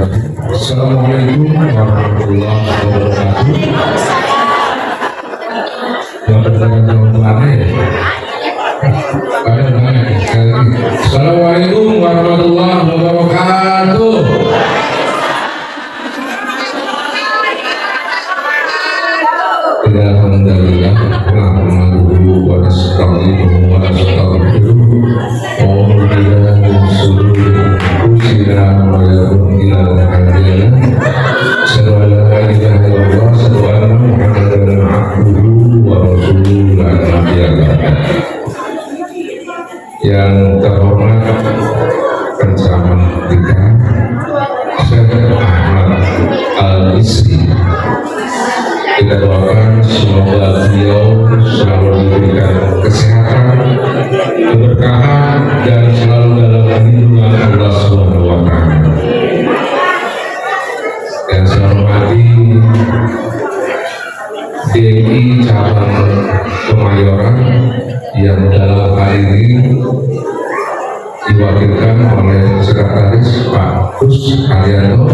wabarakatuh. Assalamualaikum warahmatullahi wabarakatuh. Assalamualaikum warahmatullahi wabarakatuh. Alhamdulillah, nahmaduhu wa nasta'inuhu wa nastaghfiruh wa na'udzu billahi min shururi anfusina wa min sayyi'ati a'malina. Asyhadu an la ilaha illallah wa asyhadu anna Muhammadan abduhu wa rasuluhu la nabiyya ba'dahu. Yang terhormat penceramah kita Syekh Ahmad Al-Misri, kita doakan semoga beliau selalu diberikan kesehatan, keberkahan, dan selalu dalam lindungan Allah Subhanahu wa Ta'ala. Yang saya hormati DMI cabang Kemayoran yang dalam hari ini diwakilkan oleh Sekretaris Pak Kus Haryanto.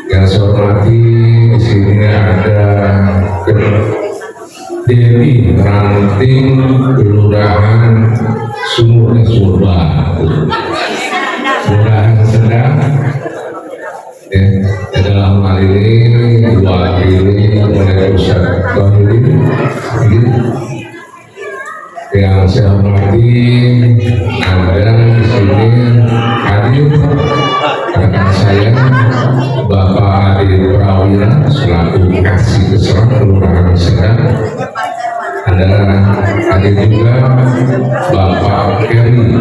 Yang saya hormati di sini ada Dewi Ranting Kelurahan Sumur Batu, Kelurahan Sedang. Dalam hal ini diwakili oleh Ustaz Tohiri. Yang saya hormati ada di sini hadir rekan saya Bapak Adi Prawira selaku Kasih Keserak Kelurahan Sedang. Ada hadir juga Bapak Keri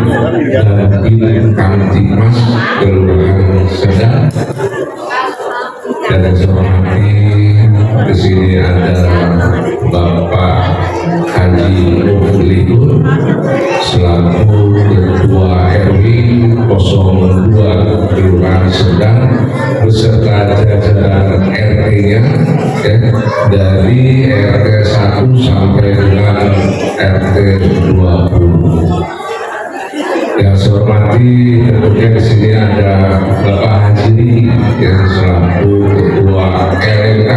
dan Bilik Kamtipmas Kelurahan Sedang. Dan saya hormati di sini ada Bapak Haji Ligur selaku Ketua RW 02 Kelurahan Sedang beserta jajaran RT-nya dari RT 1 sampai dengan RT 20. Yang saya hormati tentunya di sini ada Bapak Haji yang selaku Ketua RMK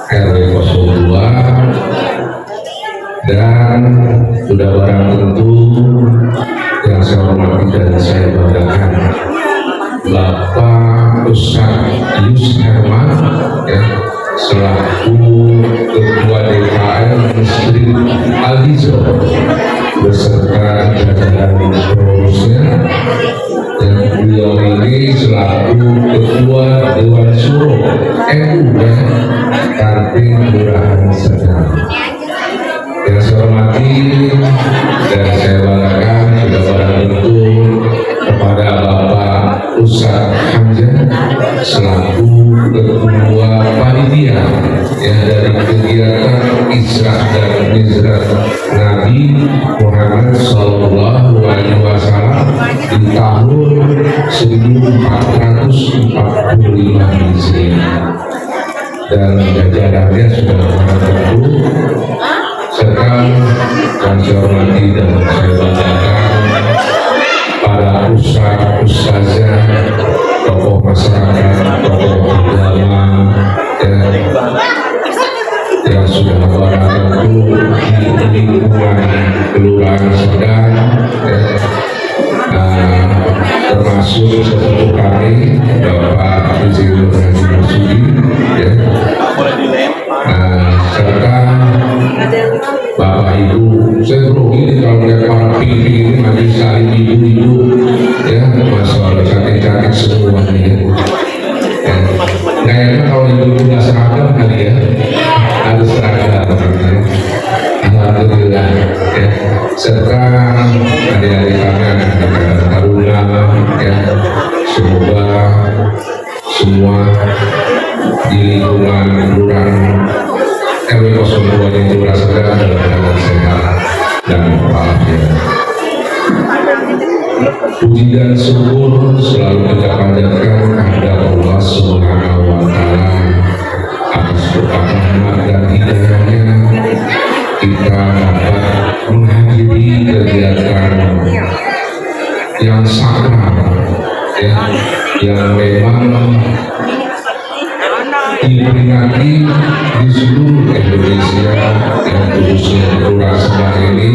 RW 02, dan sudah barang tentu yang saya hormati dan saya banggakan Bapak Ustaz Yus Herman selaku Ketua DKM Masjid Al-Hijro beserta jajaran pengurusnya, dan beliau ini selaku Ketua Dewan Suro NU Ranting Kelurahan Sedang. Yang saya hormati dan saya banggakan sudah barang tentu kepada Bapak Ustaz Hamzah selaku Ketua Panitia dari kegiatan Isra dan Mi'raj Nabi Muhammad Sallallahu Alaihi Wasallam di tahun 1445 Hijriah, dan jajarannya sudah tentu serta yang saya hormati dan saya banggakan para ustazah, tokoh masyarakat, tokoh agama yang sudah barang tentu di lingkungan Kelurahan Sedang, termasuk sepupu kami Bapak Rizil Haji Marsudi, serta Bapak Ibu. Saya grogi kalau lihat para pimpin ini masih saling ibu-ibu masalah cantik-cantik semua nih. Kayaknya kalau ibu nggak seragam kali harus seragam. Alhamdulillah serta adik-adik kami anak-anak taruna semoga semua di lingkungan Kelurahan RW 02 di Kelurahan Sedang dalam keadaan sehat dan walafiat. Puji dan syukur selalu kita panjatkan kepada Allah Subhanahu wa Ta'ala atas berkat rahmat dan hidayahnya kita dapat menghadiri kegiatan yang sakral ya, yang memang diperingati di seluruh Indonesia, yang khususnya di Kelurahan Sebang ini.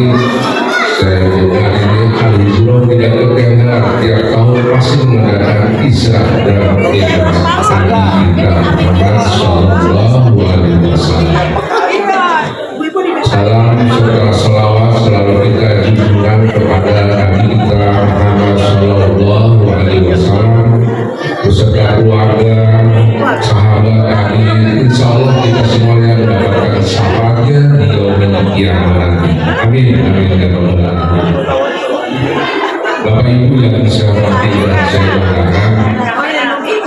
Saya dengar ini Al-Hijrah tidak ketinggalan tiap tahun pasti mengadakan Isra dan Mi'raj Nabi kita Muhammad Sallallahu Alaihi Wasallam. Salam serta selawat selalu kita junjungan kepada Nabi kita Muhammad Sallallahu Alaihi Wasallam beserta keluarga, sahabat Nabi. Insya Allah kita semuanya mendapatkan syafaatnya di yaumil qiyamah nanti. Amin, amin ya rabbal alamin. Bapak Ibu yang saya hormati dan saya banggakan,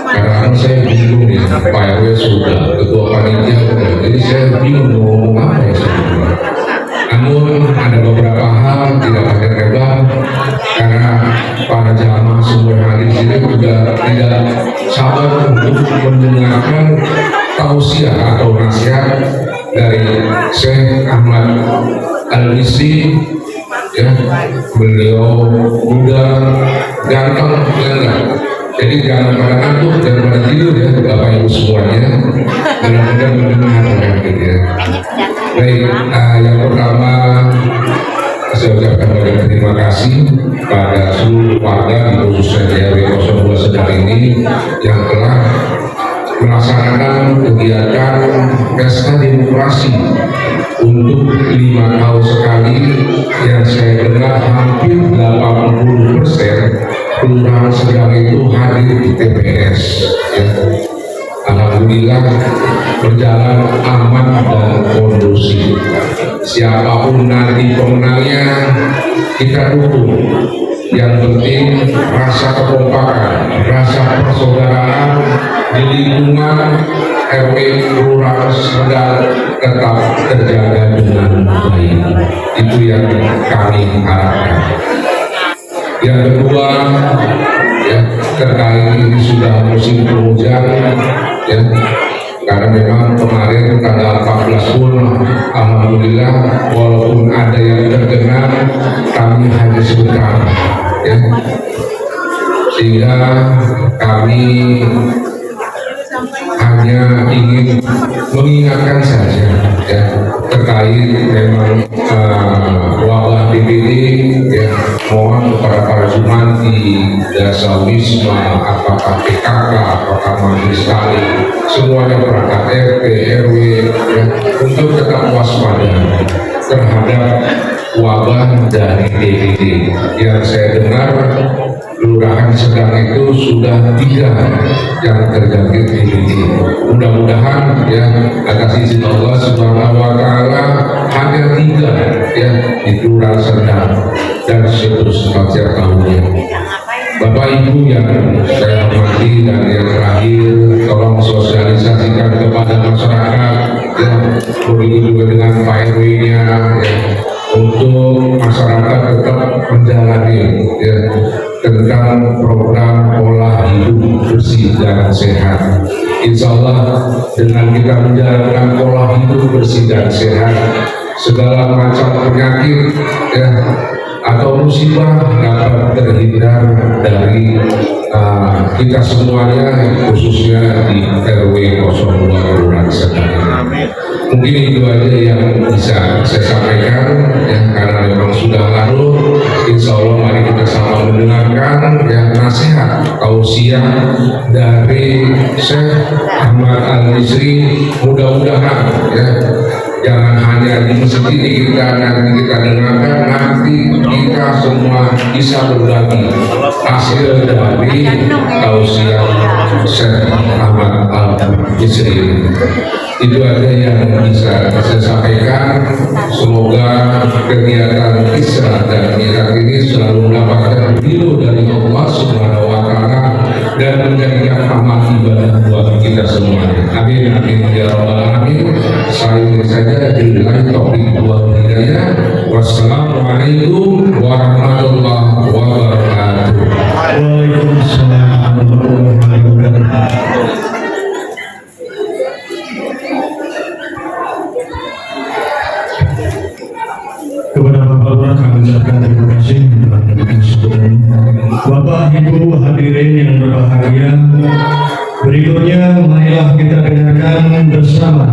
karena saya bingung ya, Pak RW sudah, ketua panitia sudah, jadi saya bingung mau ngomong apa ya sebenarnya. Namun ada beberapa hal tidak pakai lebar karena para jamaah semua yang hadir di sini sudah tidak sabar untuk mendengarkan tausiah atau nasihat dari Syekh Ahmad Al-Misri. Ya, beliau muda, ganteng, enggak. Jadi jangan pada ngantuk dan pada tidur ya, Bapak Ibu semuanya. Mudah-mudahan mendengar gitu ya. Baik, yang pertama saya ucapkan banyak terima kasih pada seluruh warga khususnya di RW 02 Sedang ini yang telah melaksanakan kegiatan pesta demokrasi untuk 5 tahun sekali, yang saya dengar hampir 80% Kelurahan Sedang itu hadir di TPS ya. Alhamdulillah berjalan aman dan kondusif. Siapapun nanti pemenangnya kita dukung. Yang penting rasa kekompakan, rasa persaudaraan di lingkungan RW Kelurahan Sedang tetap terjaga dengan baik. Itu yang kami harapkan. Yang kedua, ya, terkait ini sudah musim penghujan, ya, karena memang kemarin tanggal 14 pun alhamdulillah walaupun ada yang terkena kami hanya sebentar, ya, sehingga kami hanya ingin mengingatkan saja ya terkait memang wabah DBD, ya, mohon kepada para jemaat di Dasa Wisma, apakah PKK, apakah majelis taklim, semuanya perangkat RT, RW ya, untuk tetap waspada terhadap wabah dari DBD. Yang saya dengar Kelurahan Sedang itu sudah 3 yang terjangkit DBD. Mudah-mudahan ya atas izin Allah Subhanahu wa Ta'ala hanya 3 ya di Kelurahan Sedang dan seterusnya setiap tahunnya. Bapak Ibu yang saya hormati dan yang terakhir, tolong sosialisasikan kepada masyarakat ya, begitu juga dengan Pak RW-nya ya, untuk masyarakat tetap menjalani ya tentang program pola hidup bersih dan sehat. Insya Allah dengan kita menjalankan pola hidup bersih dan sehat, segala macam penyakit ya atau musibah dapat terhindar dari kita semuanya, khususnya di RW 02 Kelurahan Sedang. Mungkin itu aja yang bisa saya sampaikan ya, karena memang sudah larut. Insya Allah mari kita sama mendengarkan ya nasihat tausiah dari Syekh Ahmad Al-Misri. Mudah-mudahan ya jangan hanya di masjid ini nanti kita dengarkan, nanti kita semua bisa berbagi hasil dari tausiah Syekh Ahmad Al-Misri. Itu aja yang bisa saya sampaikan. Semoga kegiatan Isra dan Mi'raj ini selalu mendapatkan ridho dari Allah Subhanahu wa Ta'ala dan menjadikan amal ibadah buat kita semuanya. Amin amin ya rabbal alamin. Saya saja billahi taufiq wal hidayah. Wassalamualaikum warahmatullahi wabarakatuh. Waalaikumsalam warahmatullahi wabarakatuh. Kepada Bapak Lurah kami ucapkan terima kasih. Bapak Ibu hadirin yang saksikan bersama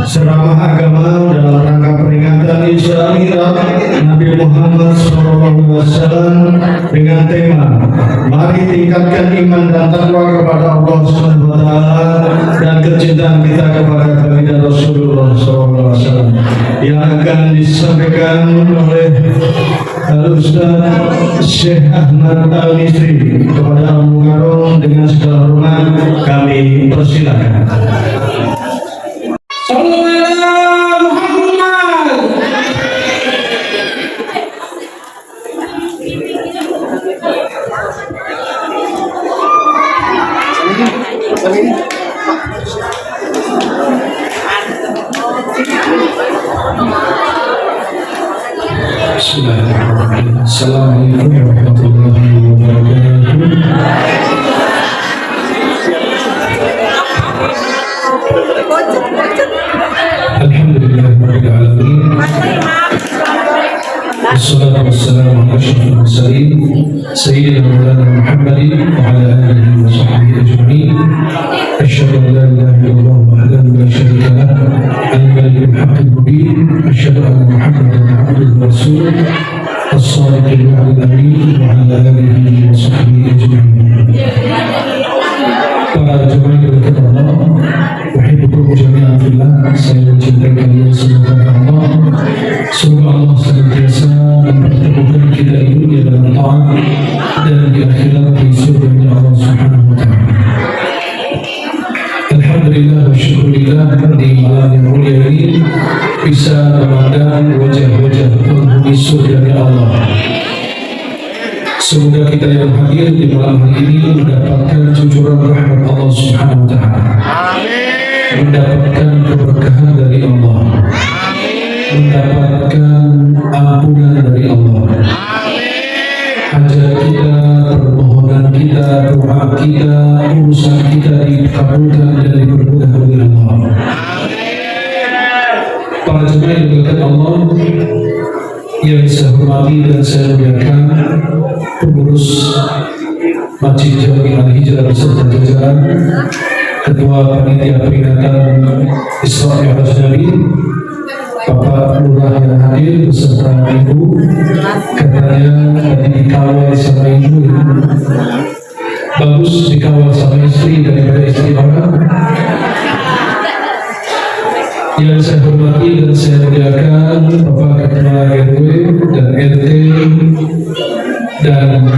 ceramah agama dalam rangka peringatan Isra Mi'raj Nabi Muhammad SAW dengan tema "Mari tingkatkan iman dan takwa kepada Allah Subhanahu wa Ta'ala dan kecintaan kita kepada baginda Rasulullah SAW" yang akan disampaikan oleh Al-Ustaz Syekh Ahmad Al-Nisri. Kepada Al-Mukarram dengan segala hormat kami persilakan. Bismillahirrahmanirrahim. Assalamualaikum warahmatullahi wabarakatuh. Alhamdulillahirabbil alamin. Wassalatu wassalamu ala asyrafil mursalin sayyidina Maulana Muhammadin wa ala alihi wa sahbihi ajma'in. Asyhadu an la ilaha illallah wahdahu la syarika lahu al-malikul haqqul mubin. Asyhadu anna Muhammadan abduhu wa rasuluh as-sadiqul wa'dul amin wa ala alihi wa sahbihi ajma'in. Para jemaah yang berkata Allah, wahibbukum jami'an fillah, saya mencintai kalian semua karena Allah. Semoga Allah senantiasa mempertemukan kita di dunia dalam taat dan di akhirat di surga Allah Subhanahu wa Ta'ala. Alhamdulillah wa syukurillah, di malam yang mulia ini bisa memandang wajah-wajah penghuni surga Allah. Semoga kita yang hadir di malam hari ini mendapatkan cucuran rahmat Allah Subhanahu wa Ta'ala. Mendapatkan keberkahan dari Allah. Mendapatkan ampunan dari Allah. Hajat kita, permohonan kita, doa kita, urusan kita dikabulkan dan dipermudah oleh Allah. Para jemaah yang dimuliakan Allah, yang saya hormati dan saya muliakan, pengurus Masjid Jami Al-Hijrah beserta jajaran, Ketua Panitia Peringatan Isra Mi'raj Nabi, Bapak Lurah yang hadir beserta Ibu, katanya tadi dikawal sama Ibu, bagus dikawal sama istri daripada istri orang. Yang saya hormati dan saya muliakan Bapak Ketua RW dan RT dan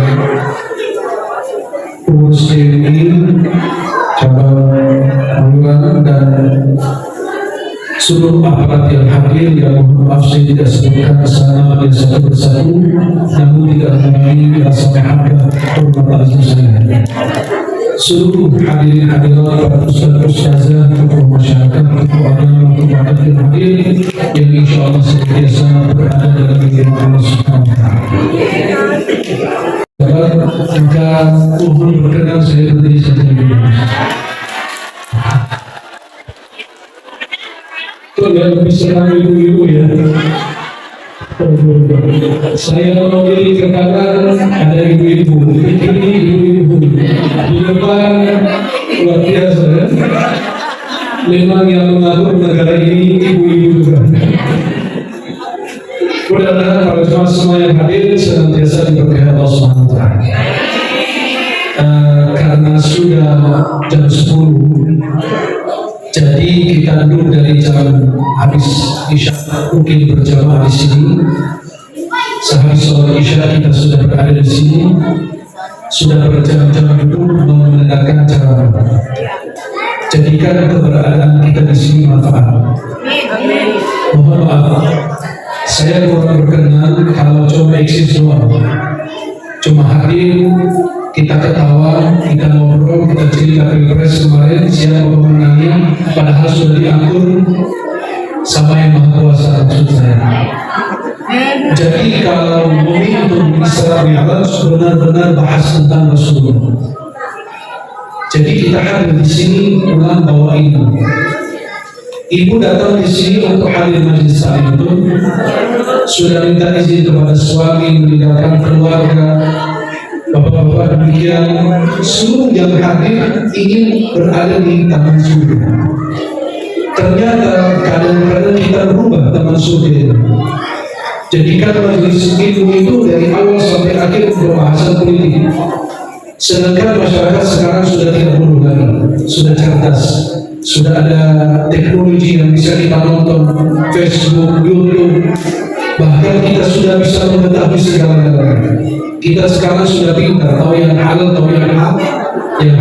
pengurus DMI cabang Mangunan dan seluruh aparat yang hadir, yang mohon maaf saya tidak sebutkan nama yang satu persatu, namun tidak mengurangi rasa mahabbah hormat aziz saya. Seluruh hadirin hadirat, para ustaz-ustazah, tokoh masyarakat, tokoh agama, tokoh adat yang hadir, yang insya Allah senantiasa berada dalam lindungan Allah Subhanahu wa Ta'ala. Maka mohon berkenan saya berdiri saja dulu. Itu yang lebih senang ibu-ibu ya. Saya memilih ke kanan ada ibu-ibu, di kiri ibu-ibu, di depan luar biasa ya. Memang yang mengatur negara ini ibu-ibu juga. Mudah-mudahan para jemaah semua yang hadir senantiasa diberkahi Allah Subhanahu wa Ta'ala. Karena sudah jam 10, jadi kita dulu dari jam habis Isya mungkin berjamaah di sini. Sehabis sholat Isya kita sudah berada di sini, sudah berjam-jam duduk mendengarkan ceramah. Jadikan keberadaan kita di sini manfaat. Mohon maaf, saya kurang berkenan kalau cuma eksis doang, cuma hadir, kita ketawa, kita ngobrol, kita cerita pilpres kemarin, siapa pemenangnya, padahal sudah diatur sama yang Maha Kuasa maksud saya. Jadi kalau momentum Isra Mi'raj benar-benar bahas tentang Rasulullah. Jadi kita hadir di sini ulang bawa ini. Ibu datang di sini untuk hadir majlis saat itu, sudah minta izin kepada suami meninggalkan keluarga. Bapak-bapak demikian, seluruh yang hadir ingin berada di taman surga. Ternyata kadang-kadang kita berubah teman saudara. Jadikan majelis ilmu itu dari awal sampai akhir pembahasan politik. Sedangkan masyarakat sekarang sudah tidak bodoh lagi, sudah cerdas, sudah ada teknologi yang bisa kita nonton, Facebook, YouTube, bahkan kita sudah bisa mengetahui segala-galanya. Kita sekarang sudah pintar, tahu yang halal, tahu yang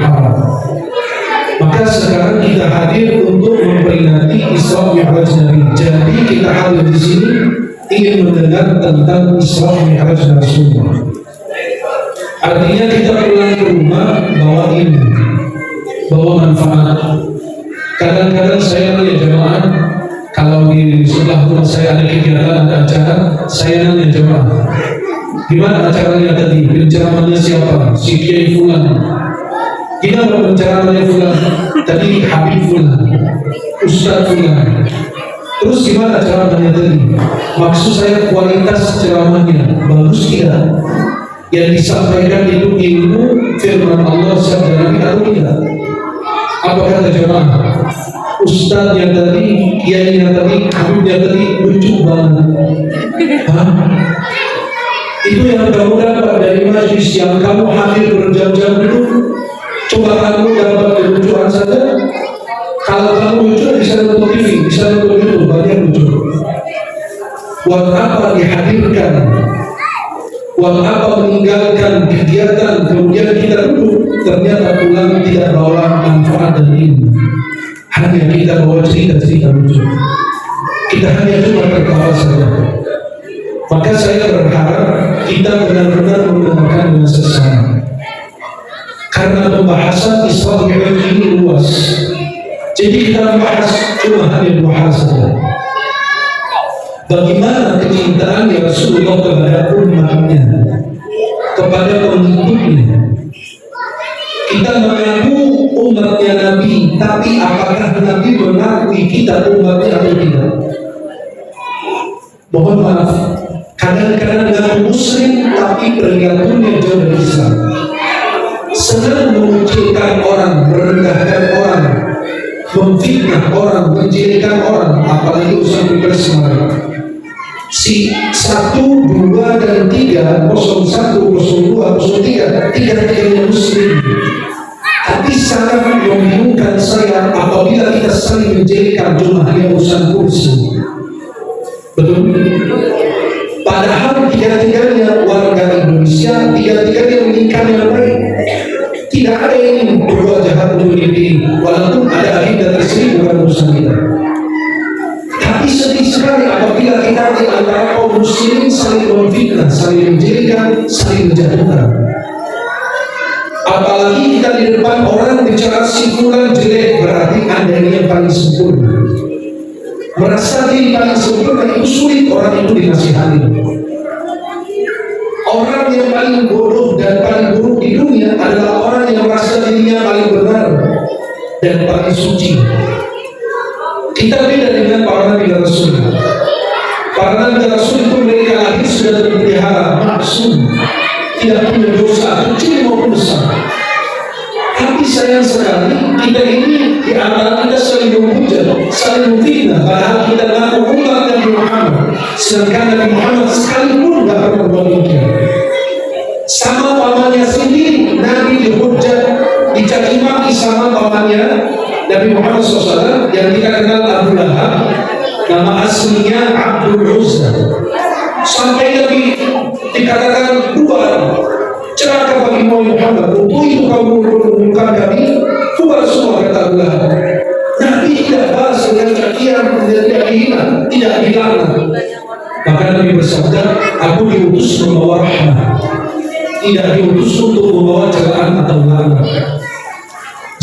haram. Maka sekarang kita hadir untuk memperingati Isra Mi'raj Nabi. Jadi kita hadir di sini ingin mendengar tentang Isra Mi'raj Rasulullah. Artinya kita pulang ke rumah bawa ilmu, bawa manfaat. Kadang-kadang saya nanya jemaah, kalau di sebelah rumah saya ada kegiatan, ada acara, saya nanya jemaah, gimana acaranya tadi? Penceramahnya siapa? Si Kiai Fulan. Gimana penceramahnya Fulan? Tadi Habib Fulan, Ustaz Fulan. Terus gimana ceramahnya tadi? Maksud saya kualitas ceramahnya bagus tidak? Yang disampaikan itu ilmu firman Allah sabda Nabi atau tidak? Apa kata jemaah? Ustadznya tadi, kiainya tadi, habibnya tadi lucu banget. Hah? Itu yang kamu dapat dari majlis yang kamu hadir berjam-jam itu. Coba kamu dapat kelucuan saja. Kalau kamu lucu bisa nonton TV, bisa nonton YouTube, banyak lucu. Buat apa dihadirkan? Buat apa meninggalkan kegiatan kemudian kita duduk ternyata pulang tidak bawa manfaat dan ilmu, hanya kita bawa cerita-cerita lucu, kita hanya cuma tertawa saja. Maka saya berharap kita benar-benar mendengarkan dengan sesama, karena pembahasan Isra Mi'raj ini luas. Jadi kita membahas cuma hanya dua hal saja. Bagaimana kecintaan Rasulullah kepada umatnya, kepada pengikutnya. Kita mengaku umatnya Nabi, tapi apakah Nabi mengakui kita umatnya atau tidak? Mohon maaf, kadang-kadang mengaku Muslim tapi perilakunya jauh dari Islam. Senang mengucilkan orang, merendahkan orang, memfitnah orang, menjelekan orang, apalagi urusan pilpres kemarin. Si 1, 2, dan 3, 01, 02, 03, tiga-tiganya Muslim. Tapi sangat membingungkan saya apabila kita saling menjelekan cuma hanya urusan kursi. Betul? Padahal tiga-tiganya warga Indonesia, tiga-tiganya meningkat yang baik. Tidak ada yang berbuat jahat untuk diri, walaupun ada agenda tersendiri bukan urusan kita. Tapi sedih sekali apabila kita di antara kaum muslimin saling memfitnah, saling menjelekan, saling menjatuhkan. Apalagi kita di depan orang bicara si fulan jelek, berarti Anda ini yang paling sempurna. Merasa diri paling sempurna itu sulit orang itu dinasihati. Orang yang paling bodoh dan paling buruk di dunia adalah orang yang merasa dirinya paling benar dan paling suci. Kita beda dengan para nabi dan rasul. Para nabi dan rasul itu mereka lahir sudah terpelihara, maksum, tidak punya dosa kecil maupun besar. Tapi sayang sekali kita ini di antara kita saling menghujat, saling menghina, padahal kita mengaku umat Nabi Muhammad, sedangkan Nabi Muhammad sekalipun tidak pernah berbuat demikian. Sama pamannya sendiri Nabi dihujat, dicaci maki sama pamannya Nabi Muhammad SAW yang kita kenal Abu Lahab, nama aslinya Abdul Uzza. Sampai Nabi dikatakan keluar, celaka bagi Muhammad, untuk itu kamu mengumpulkan kami, keluar semua, kata Abu Lahab. Nabi tidak balas dengan cacian, tidak dihina, tidak dilaknat. Maka Nabi bersabda, aku diutus membawa rahmah, tidak diutus untuk membawa celaan atau laknat.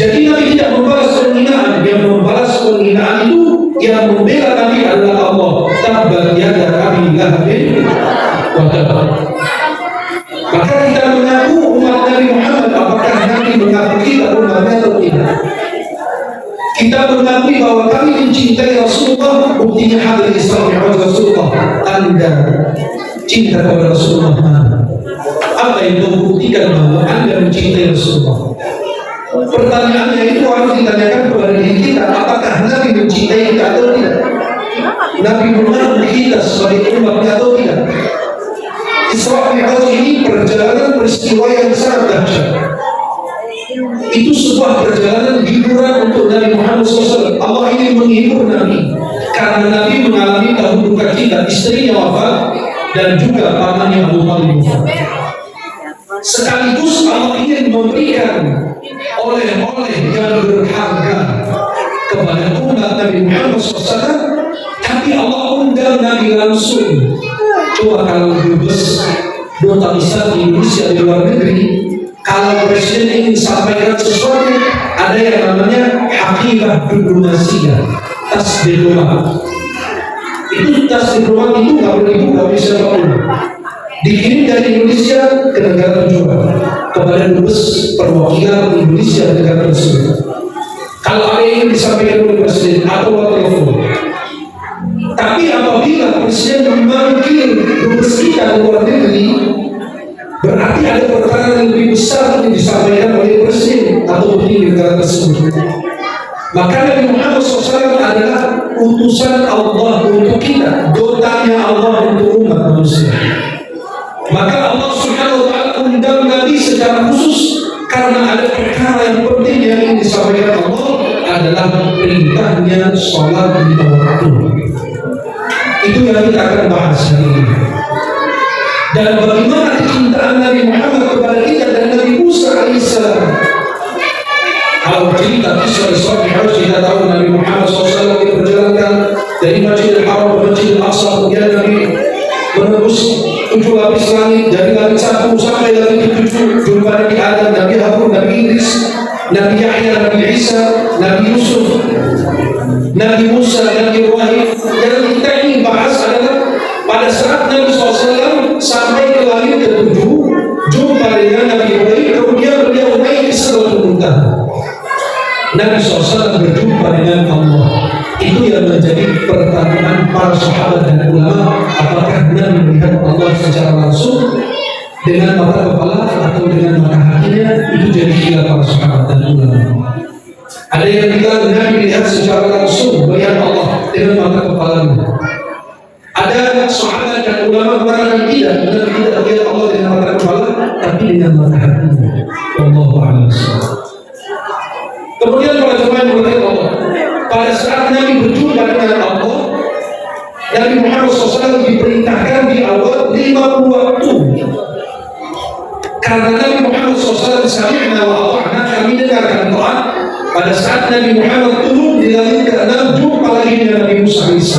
Jadi Nabi tidak membalas penghinaan, yang membalas penghinaan itu yang membela Nabi adalah Allah. Tabbat yada Abi Lahabin wa tab. Maka kita mengaku umat Nabi Muhammad, apakah Nabi mengaku kita umatnya atau tidak? Kita mengakui bahwa kami mencintai Rasulullah, buktinya hadir Isra Mi'raj Rasulullah. Anda cinta kepada Rasulullah mana? Apa yang membuktikan bahwa Anda mencintai Rasulullah? Pertanyaannya itu harus ditanyakan kepada diri kita, apakah Nabi mencintai kita atau tidak? Nabi mengenal kita sebagai umatnya atau tidak? Isra Mi'raj ini perjalanan peristiwa yang sangat dahsyat. Itu sebuah perjalanan hiburan untuk Nabi Muhammad SAW. Allah ingin menghibur Nabi karena Nabi mengalami tahun duka cita, istrinya wafat dan juga pamannya Abu Talib wafat. Sekaligus Allah ingin memberikan oleh-oleh yang berharga kepada umat Nabi Muhammad SAW, tapi Allah undang Nabi langsung. Coba kalau dubes duta besar di Indonesia di luar negeri, kalau presiden ingin sampaikan sesuatu, ada yang namanya hakimah diplomasiya, tas diplomat. Itu tas diplomat itu nggak boleh dibuka oleh siapapun. Dikirim dari Indonesia ke negara tujuan kepada dubes perwakilan Indonesia di negara tersebut. Kalau ada yang disampaikan oleh presiden atau telepon. Tapi apabila presiden memanggil dubes kita di luar negeri, berarti ada perkara yang lebih besar yang disampaikan oleh presiden atau petinggi negara tersebut. Maka Nabi Muhammad SAW adalah utusan Allah untuk kita, dotanya Allah untuk umat manusia. Maka Allah Subhanahu wa Ta'ala undang Nabi secara khusus karena ada perkara yang penting yang ingin disampaikan Allah, adalah perintahnya sholat lima waktu. Itu yang kita akan bahas hari ini. Dan bagaimana kecintaan Nabi Muhammad kepada kita dan Nabi Musa alaihissalam. Kalau cerita kisah Isra Mi'raj, kita tahu Nabi Muhammad SAW diperjalankan dari Masjidil Haram ke Masjidil Aqsa, kemudian Nabi menembus 7 lapis langit, dari langit 1 sampai langit 7, jumpa Nabi Adam, Nabi Harun, Nabi Idris, Nabi Yahya, Nabi Isa, Nabi Yusuf, Nabi Musa, Nabi Ibrahim. Yang kita ingin bahas adalah pada saat Nabi SAW sampai ke langit ke-7, jumpa dengan Nabi Ibrahim, kemudian beliau naik ke Sidratul Muntaha. Nabi SAW berjumpa dengan Allah. Itu yang menjadi pertanyaan para sahabat dan ulama, apakah Nabi melihat Allah secara langsung dengan mata kepala atau dengan mata hatinya? Itu jadi khilaf para sahabat dan ulama. Ada yang bilang Nabi melihat secara langsung, melihat Allah dengan mata kepalanya. Ada sahabat dan ulama mengatakan tidak, Nabi tidak melihat Allah dengan mata kepala, tapi dengan mata hatinya. Wallahu a'lam. Kemudian para jemaah yang berkata Allah, pada saat Nabi berjumpa dengan Allah, Nabi Muhammad SAW diperintahkan di awal 50 waktu. Karena Nabi Muhammad SAW sami'na wa ata'na, kami dengarkan Quran. Pada saat Nabi Muhammad turun di langit ke-6, jumpa lagi dengan Nabi Musa AS.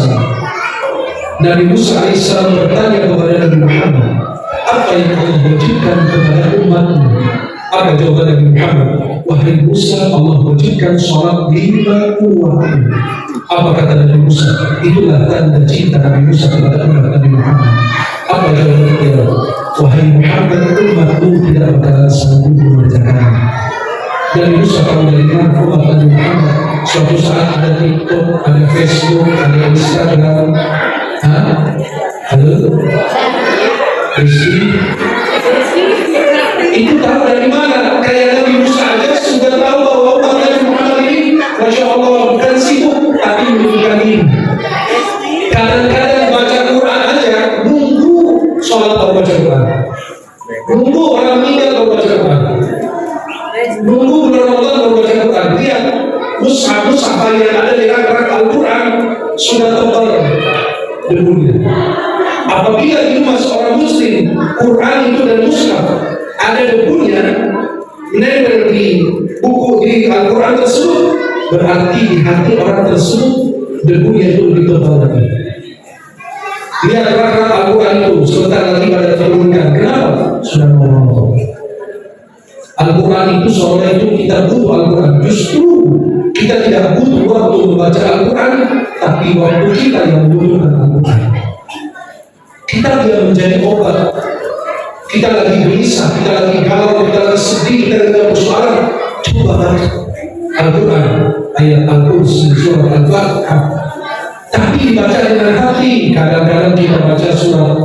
Nabi Musa AS bertanya kepada Nabi Muhammad, apa yang Allah wajibkan kepada umatmu? Apa jawaban Nabi Muhammad? Wahai Musa, Allah wajibkan sholat 50 waktu. Apa kata Nabi Musa? Itulah tanda cinta Nabi Musa kepada umat Nabi Muhammad. Apa jawaban dia? Wahai Muhammad, umatmu tidak bakalan sanggup mengerjakan. Nabi Musa tahu dari mana umat Nabi Muhammad. Suatu saat ada TikTok, ada Facebook, ada Instagram. Halo? Itu tahu dari mana? Kayak Nabi Musa aja sudah tahu bahwa umat Nabi Muhammad ini, Masya Allah, bukan sibuk, tapi menunjukkan ini. Kadang-kadang baca Quran aja, nunggu sholat baru baca Quran. Nunggu orang meninggal baru baca Quran. Nunggu bulan Ramadan baru baca Quran. Lihat, mushaf yang ada di rak-rak Al-Quran sudah tebal debunya. Apabila di rumah seorang muslim, Quran itu dan mushaf ada debunya menempel di buku di Al-Quran tersebut, berarti di hati orang tersebut debunya itu lebih tebal lagi. Lihat rak-rak Al-Quran itu sebentar lagi pada turunkan. Kenapa? Sudah ngomong. Al-Quran itu seolah itu kita butuh Al-Quran. Justru kita tidak butuh waktu membaca Al-Quran, tapi waktu kita yang membutuhkan Al-Quran. Kita tidak menjadi obat. Kita lagi gelisah, kita lagi galau, kita lagi sedih, kita lagi bersuara. Coba baca Al-Quran, ayat Al-Qur'an, surah Al-Fatihah. Tapi dibaca dengan hati. Kadang-kadang kita baca surah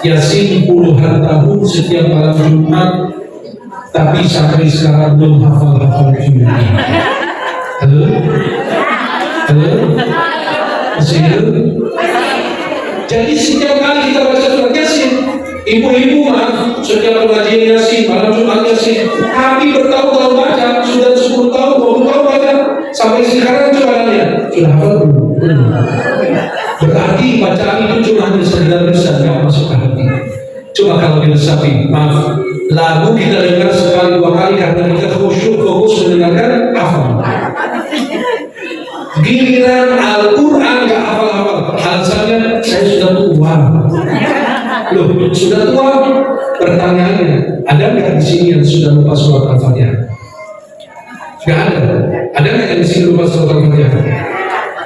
Yasin puluhan tahun setiap malam Jumat. tapi sampai sekarang belum hafal-hafal juga. Halo? Halo? Masih hidup? Jadi setiap kali kita baca surat Yasin, ibu-ibu maaf, setiap pengajian Yasin, malam Jumat Yasin, kami bertahun-tahun baca, sudah 10 tahun, 20 tahun baca, sampai sekarang coba lihat, sudah hafal belum? Berarti bacaan itu cuma hanya sekedar lisan, nggak masuk ke hati. Coba kalau diresapi, maaf, lagu kita dengar sekali dua kali karena kita khusyuk fokus mendengarkan, hafal. Giliran Al-Quran gak hafal-hafal, alasannya saya sudah tua. Loh, sudah tua? Pertanyaannya, ada nggak di sini yang sudah lupa surat Al-Fatihah? Gak ada. Ada nggak yang di sini lupa surat Al-Fatihah?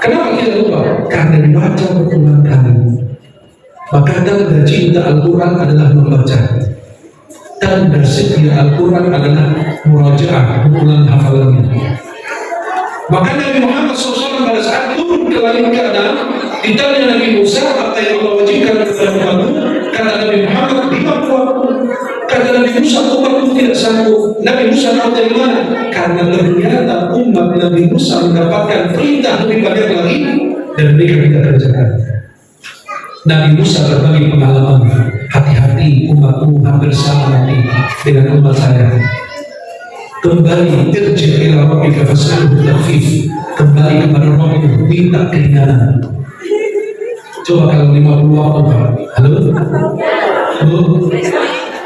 Kenapa tidak lupa? Karena dibaca berulang kali. Maka tanda cinta Al-Quran adalah membaca. Tanda setia Al-Quran adalah murajaah, ulang hafalannya. Maka Nabi Muhammad SAW pada saat turun ke langit keadaan, ditanya Nabi Musa apa yang Allah wajibkan kepada umatmu, kata Nabi Muhammad 50. Kata Nabi Musa umatmu tidak sanggup. Nabi Musa tahu dari mana? Karena ternyata umat Nabi Musa mendapatkan perintah lebih banyak lagi dan mereka tidak kerjakan. Nabi Musa berbagi pengalaman, hati-hati umatmu hampir sama nanti dengan umat saya. Kembali irji' ila rabbika fas'alhu takhfif. Kembali kepada Rabbmu, minta keringanan. Coba kalau 50 waktu, halo? Halo?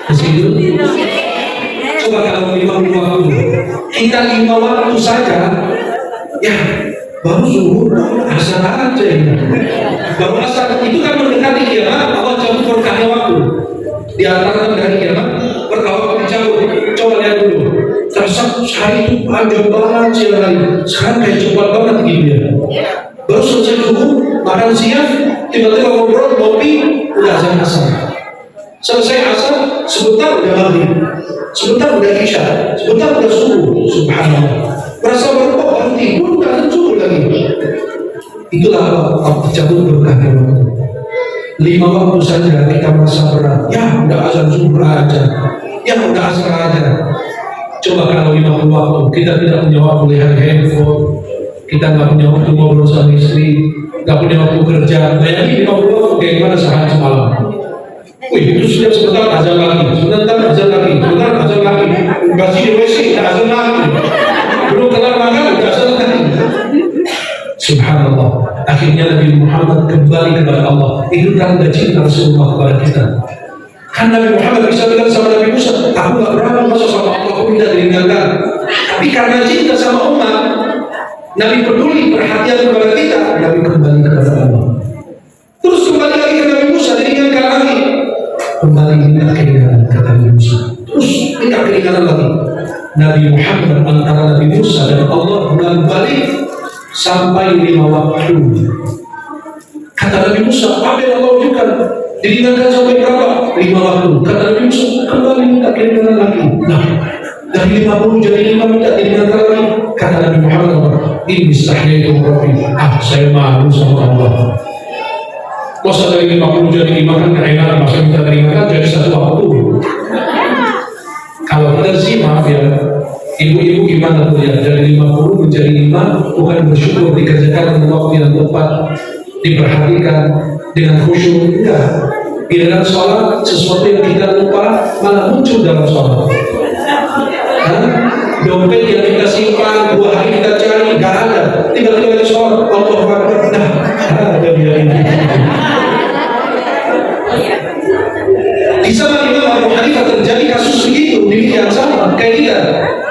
Masih hidup? Coba kalau 50 waktu, kita 5 waktu saja, ya baru zuhur, asar aja ya. Baru asar, itu kan mendekati kiamat, Allah cabut berkahnya waktu. Di antara dari kiamat, berkah waktu dicabut. Coba lihat dulu. Terasa hari itu panjang banget siang hari. Sekarang kayak cepat banget gitu ya. Baru selesai subuh, makan siang, tiba-tiba ngobrol, ngopi, udah azan asar. Selesai asar, sebentar udah maghrib, sebentar udah isya, sebentar udah subuh. Subhanallah. Berasa baru tidur, udah azan subuh lagi. Itulah apa? Dicabut berkahnya waktu. 5 waktu saja kita merasa berat. Ya udah azan subuh aja. Ya udah asar aja. Coba kalau 50 waktu kita tidak punya waktu lihat handphone, kita nggak punya waktu ngobrol sama istri, nggak punya waktu kerja. Bayangin 50 waktu kayak gimana sehari semalam. Wih, itu sudah sebentar azan lagi, sebentar azan lagi, sebentar azan lagi. Masih di WC, azan lagi. Belum kelar makan, udah azan lagi. Subhanallah. Akhirnya Nabi Muhammad kembali kepada Allah. Itu tanda cinta Rasulullah kepada kita. Kan Nabi Muhammad bisa bilang sama Nabi Musa, aku gak berani masuk sama Allah, aku tidak ditinggalkan. Tapi karena cinta sama umat, Nabi peduli perhatian kepada kita, Nabi kembali kepada Allah. Terus kembali lagi ke Nabi Musa, diingatkan lagi. Kembali minta keringanan kata Nabi Musa. Terus minta keringanan lagi. Nabi Muhammad antara Nabi Musa dan Allah bolak-balik sampai 5 waktu. Kata Nabi Musa, apa yang Allah wujudkan? Diingatkan sampai berapa? 5 waktu. Kata Nabi Musa, kembali minta keringanan lagi. Nah, dari 50 jadi 5 minta keringanan lagi. Kata Nabi Muhammad, ini sahyaitu Rabbi. Saya malu sama Allah. Masa dari 50 jadi 5 kan keringanan, masa minta keringanan jadi 1 waktu. Kalau kita sih maaf ya, ibu-ibu gimana tuh ya, dari 50 menjadi 5, bukan bersyukur dikerjakan dengan waktu yang tepat, diperhatikan dengan khusyuk. Enggak. Giliran sholat, sesuatu yang kita lupa malah muncul dalam sholat. Dompet yang kita simpan 2 hari kita cari nggak ada, tiba-tiba kita sholat Allah Akbar, ada dia ini. Di zaman Imam Abu Hanifah terjadi kasus begitu, demikian sama kayak kita.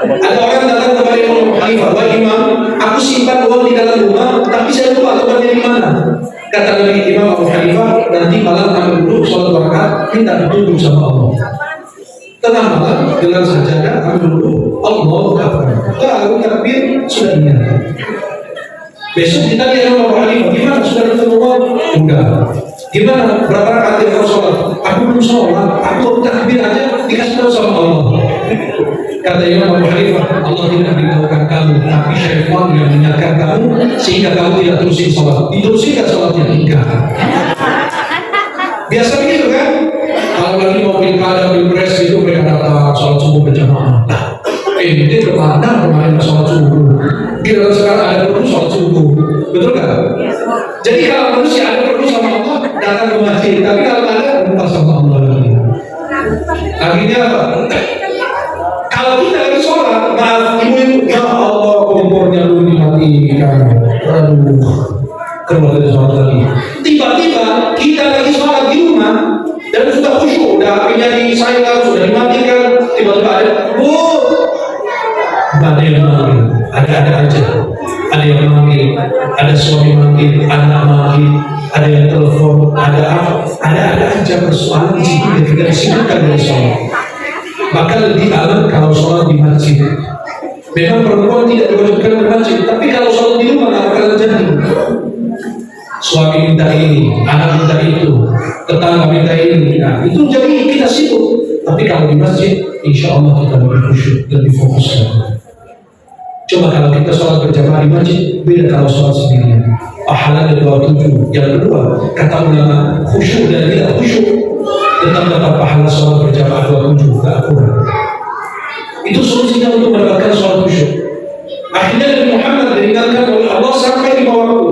Ada orang datang kepada Imam Abu Hanifah, wah Imam, aku simpan uang di dalam rumah, tapi saya lupa tempatnya di mana. Kata Nabi Imam Abu Hanifah, nanti malam kami duduk sholat rakaat, minta duduk sama Allah. Tengah malam dengan sajadah kami duduk, Allahu Akbar. Lalu takbir sudah ingat. Besok kita lihat Imam Abu Hanifah, gimana sudah ketemu uang? Enggak. Gimana berapa rakaat yang kau sholat? Aku belum sholat, aku baru takbir aja dikasih tahu sama Allah. Kata Imam Abu Hanifah, Allah tidak beritahukan kamu, tapi syaitan yang mengingatkan kamu sehingga kamu tidak terusin sholat. Diterusin kan sholatnya? Enggak. Biasa begitu kan? Kalau lagi mau pilkada, pilpres itu mereka datang sholat subuh berjamaah. ente bertanda kemarin sholat subuh, giliran sekarang ada perlu sholat subuh, betul nggak? Jadi kalau manusia ada perlu sama Allah datang ke masjid, tapi kalau ada lupa sama Allah lagi. Akhirnya apa? Kalau kita lagi sholat, maaf ibu-ibu, ya Allah kompornya lu dimatikan, aduh, keluar dari sholat lagi. Tiba-tiba kita lagi sholat di rumah dan sudah khusyuk, udah apinya disayang, sudah dimatikan, tiba-tiba ada, ada yang manggil, ada aja, ada yang manggil, ada suami manggil, anak manggil, ada yang telepon, ada apa, ada aja persoalan di situ yang tidak disebutkan dari sholat. Maka lebih aman kalau sholat di masjid. Memang perempuan tidak diwajibkan ke masjid, tapi kalau sholat di rumah nggak bakal jadi. Suami minta ini, anak minta itu, tetangga minta ini, nah, itu jadi kita sibuk. Tapi kalau di masjid, insya Allah kita lebih khusyuk, lebih fokus lagi. Coba kalau kita sholat berjamaah di masjid, beda kalau sholat sendirian. Pahalanya 27. Yang kedua, kata ulama, khusyuk dan tidak khusyuk tetap dapat pahala sholat berjamaah 27, tak kurang. Itu solusinya untuk mendapatkan sholat khusyuk. Akhirnya Nabi Muhammad diingatkan oleh Allah sampai 5 waktu.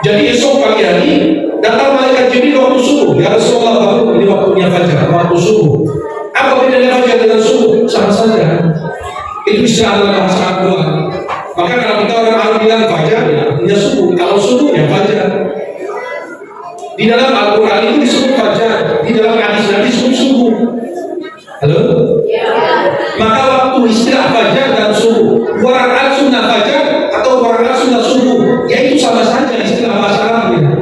Jadi esok pagi hari datang malaikat Jibril waktu subuh. Ya Rasulullah, baru ini waktunya fajar, waktu subuh. Apa bedanya fajar dengan subuh? Sama saja. Itu istilah dalam bahasa Arab. Maka kalau kita orang Arab bilang fajar, ya artinya subuh. Kalau subuh ya fajar. Di dalam Al-Quran itu disebut fajar, di dalam hadis Nabi disebut subuh. Halo? Maka waktu istilah fajar dan subuh, waraqat sunnah fajar atau waraqat sunnah subuh, yaitu sama saja istilah bahasa Arabnya.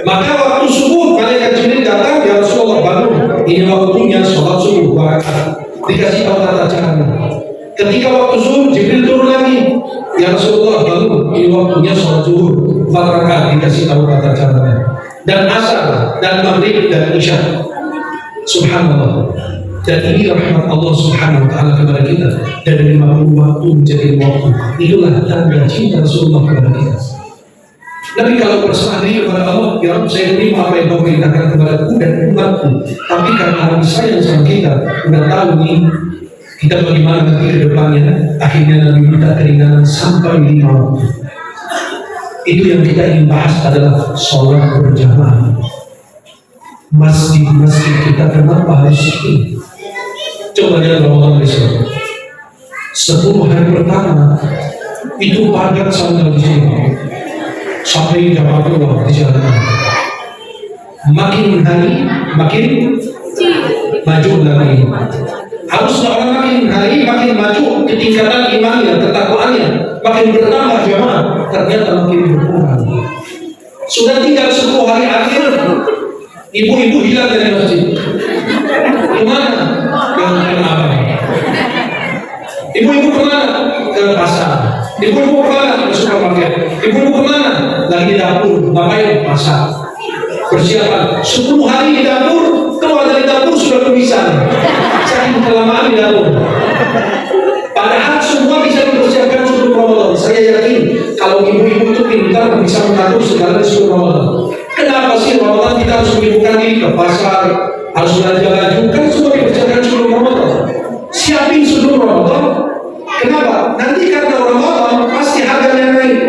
Maka waktu subuh malaikat Jibril datang, ya Rasulullah bangun, ini waktunya sholat subuh, waraqat. Dikasih tahu tata caranya. Ketika waktu zuhur Jibril turun lagi, ya Rasulullah bangun, ini waktunya sholat zuhur, 4 rakaat, dikasih tahu tata caranya. Dan asar dan maghrib dan isya. Subhanallah. Dan ini rahmat Allah Subhanahu wa taala kepada kita, dari 50 waktu menjadi waktu. Itulah tanda cinta Rasulullah kepada kita. Tapi kalau berserah diri kepada Allah, ya Rabb, saya terima apa yang kau perintahkan kepadaku dan umatku. Tapi karena Allah sayang sama kita, udah tahu nih kita bagaimana nanti ke depannya, akhirnya Nabi minta keringanan sampai 5 waktu. Itu yang kita ingin bahas adalah sholat berjamaah. Masjid-masjid kita kenapa harus sepi? Coba lihat Ramadan besok. 10 hari pertama itu padat sampai di sini, sampai jam 4 di jalan. Makin hari makin maju lagi. Harusnya orang makin hari makin maju ketingkatan imannya, ketakwaannya, makin bertambah jamaah, ternyata makin berkurang. Sudah tinggal 10 hari akhir, ibu-ibu hilang dari masjid. Kemana? Ke apa? Ibu-ibu kemana? Ke pasar. Ibu-ibu kemana? Ke supermarket. Ibu-ibu kemana? Lagi di dapur, ngapain? Masak. Persiapan 10 hari di dapur, keluar dari dapur sudah kebiasaan. Saking kelamaan di dapur. Padahal semua bisa dipersiapkan sebelum Ramadan. Saya yakin kalau ibu-ibu itu pintar bisa mengatur segala sebelum Ramadan. Kenapa sih Ramadan kita harus menyibukkan diri ke pasar, harus belanja baju? Kan semua dipersiapkan sebelum Ramadan. Siapin sebelum Ramadan. Kenapa? Nanti karena Ramadan pasti harganya naik.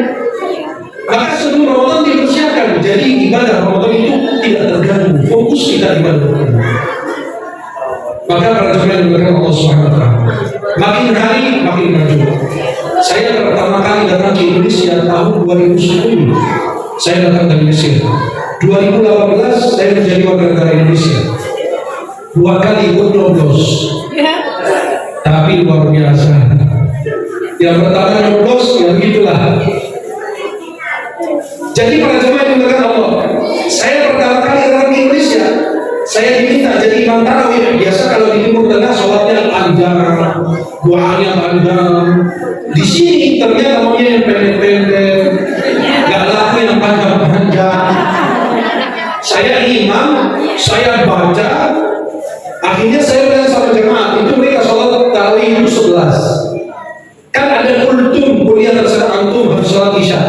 Maka sebelum Ramadan dipersiapkan. Jadi ibadah Ramadan itu tidak terganggu. Fokus kita ibadah. Maka para jemaah yang Allah Subhanahu wa taala, makin hari makin maju. Saya pertama kali datang ke Indonesia tahun 2010. Saya datang dari Mesir. 2018 saya menjadi warga negara Indonesia. 2 kali ikut nyoblos. Tapi luar biasa. Yang pertama nyoblos, ya begitulah. Jadi para jemaah yang dimuliakan Allah, saya pertama kali datang ke Indonesia. Saya diminta jadi imam tarawih. Biasa kalau di Timur Tengah sholatnya panjang, doanya panjang. Di sini ternyata maunya yang pendek-pendek, gak laku yang panjang-panjang. Saya imam, saya baca. Akhirnya saya bilang sama jemaah, itu mereka sholat tarawih itu 11. Kan ada kultum, kuliah terserah antum harus sholat isya.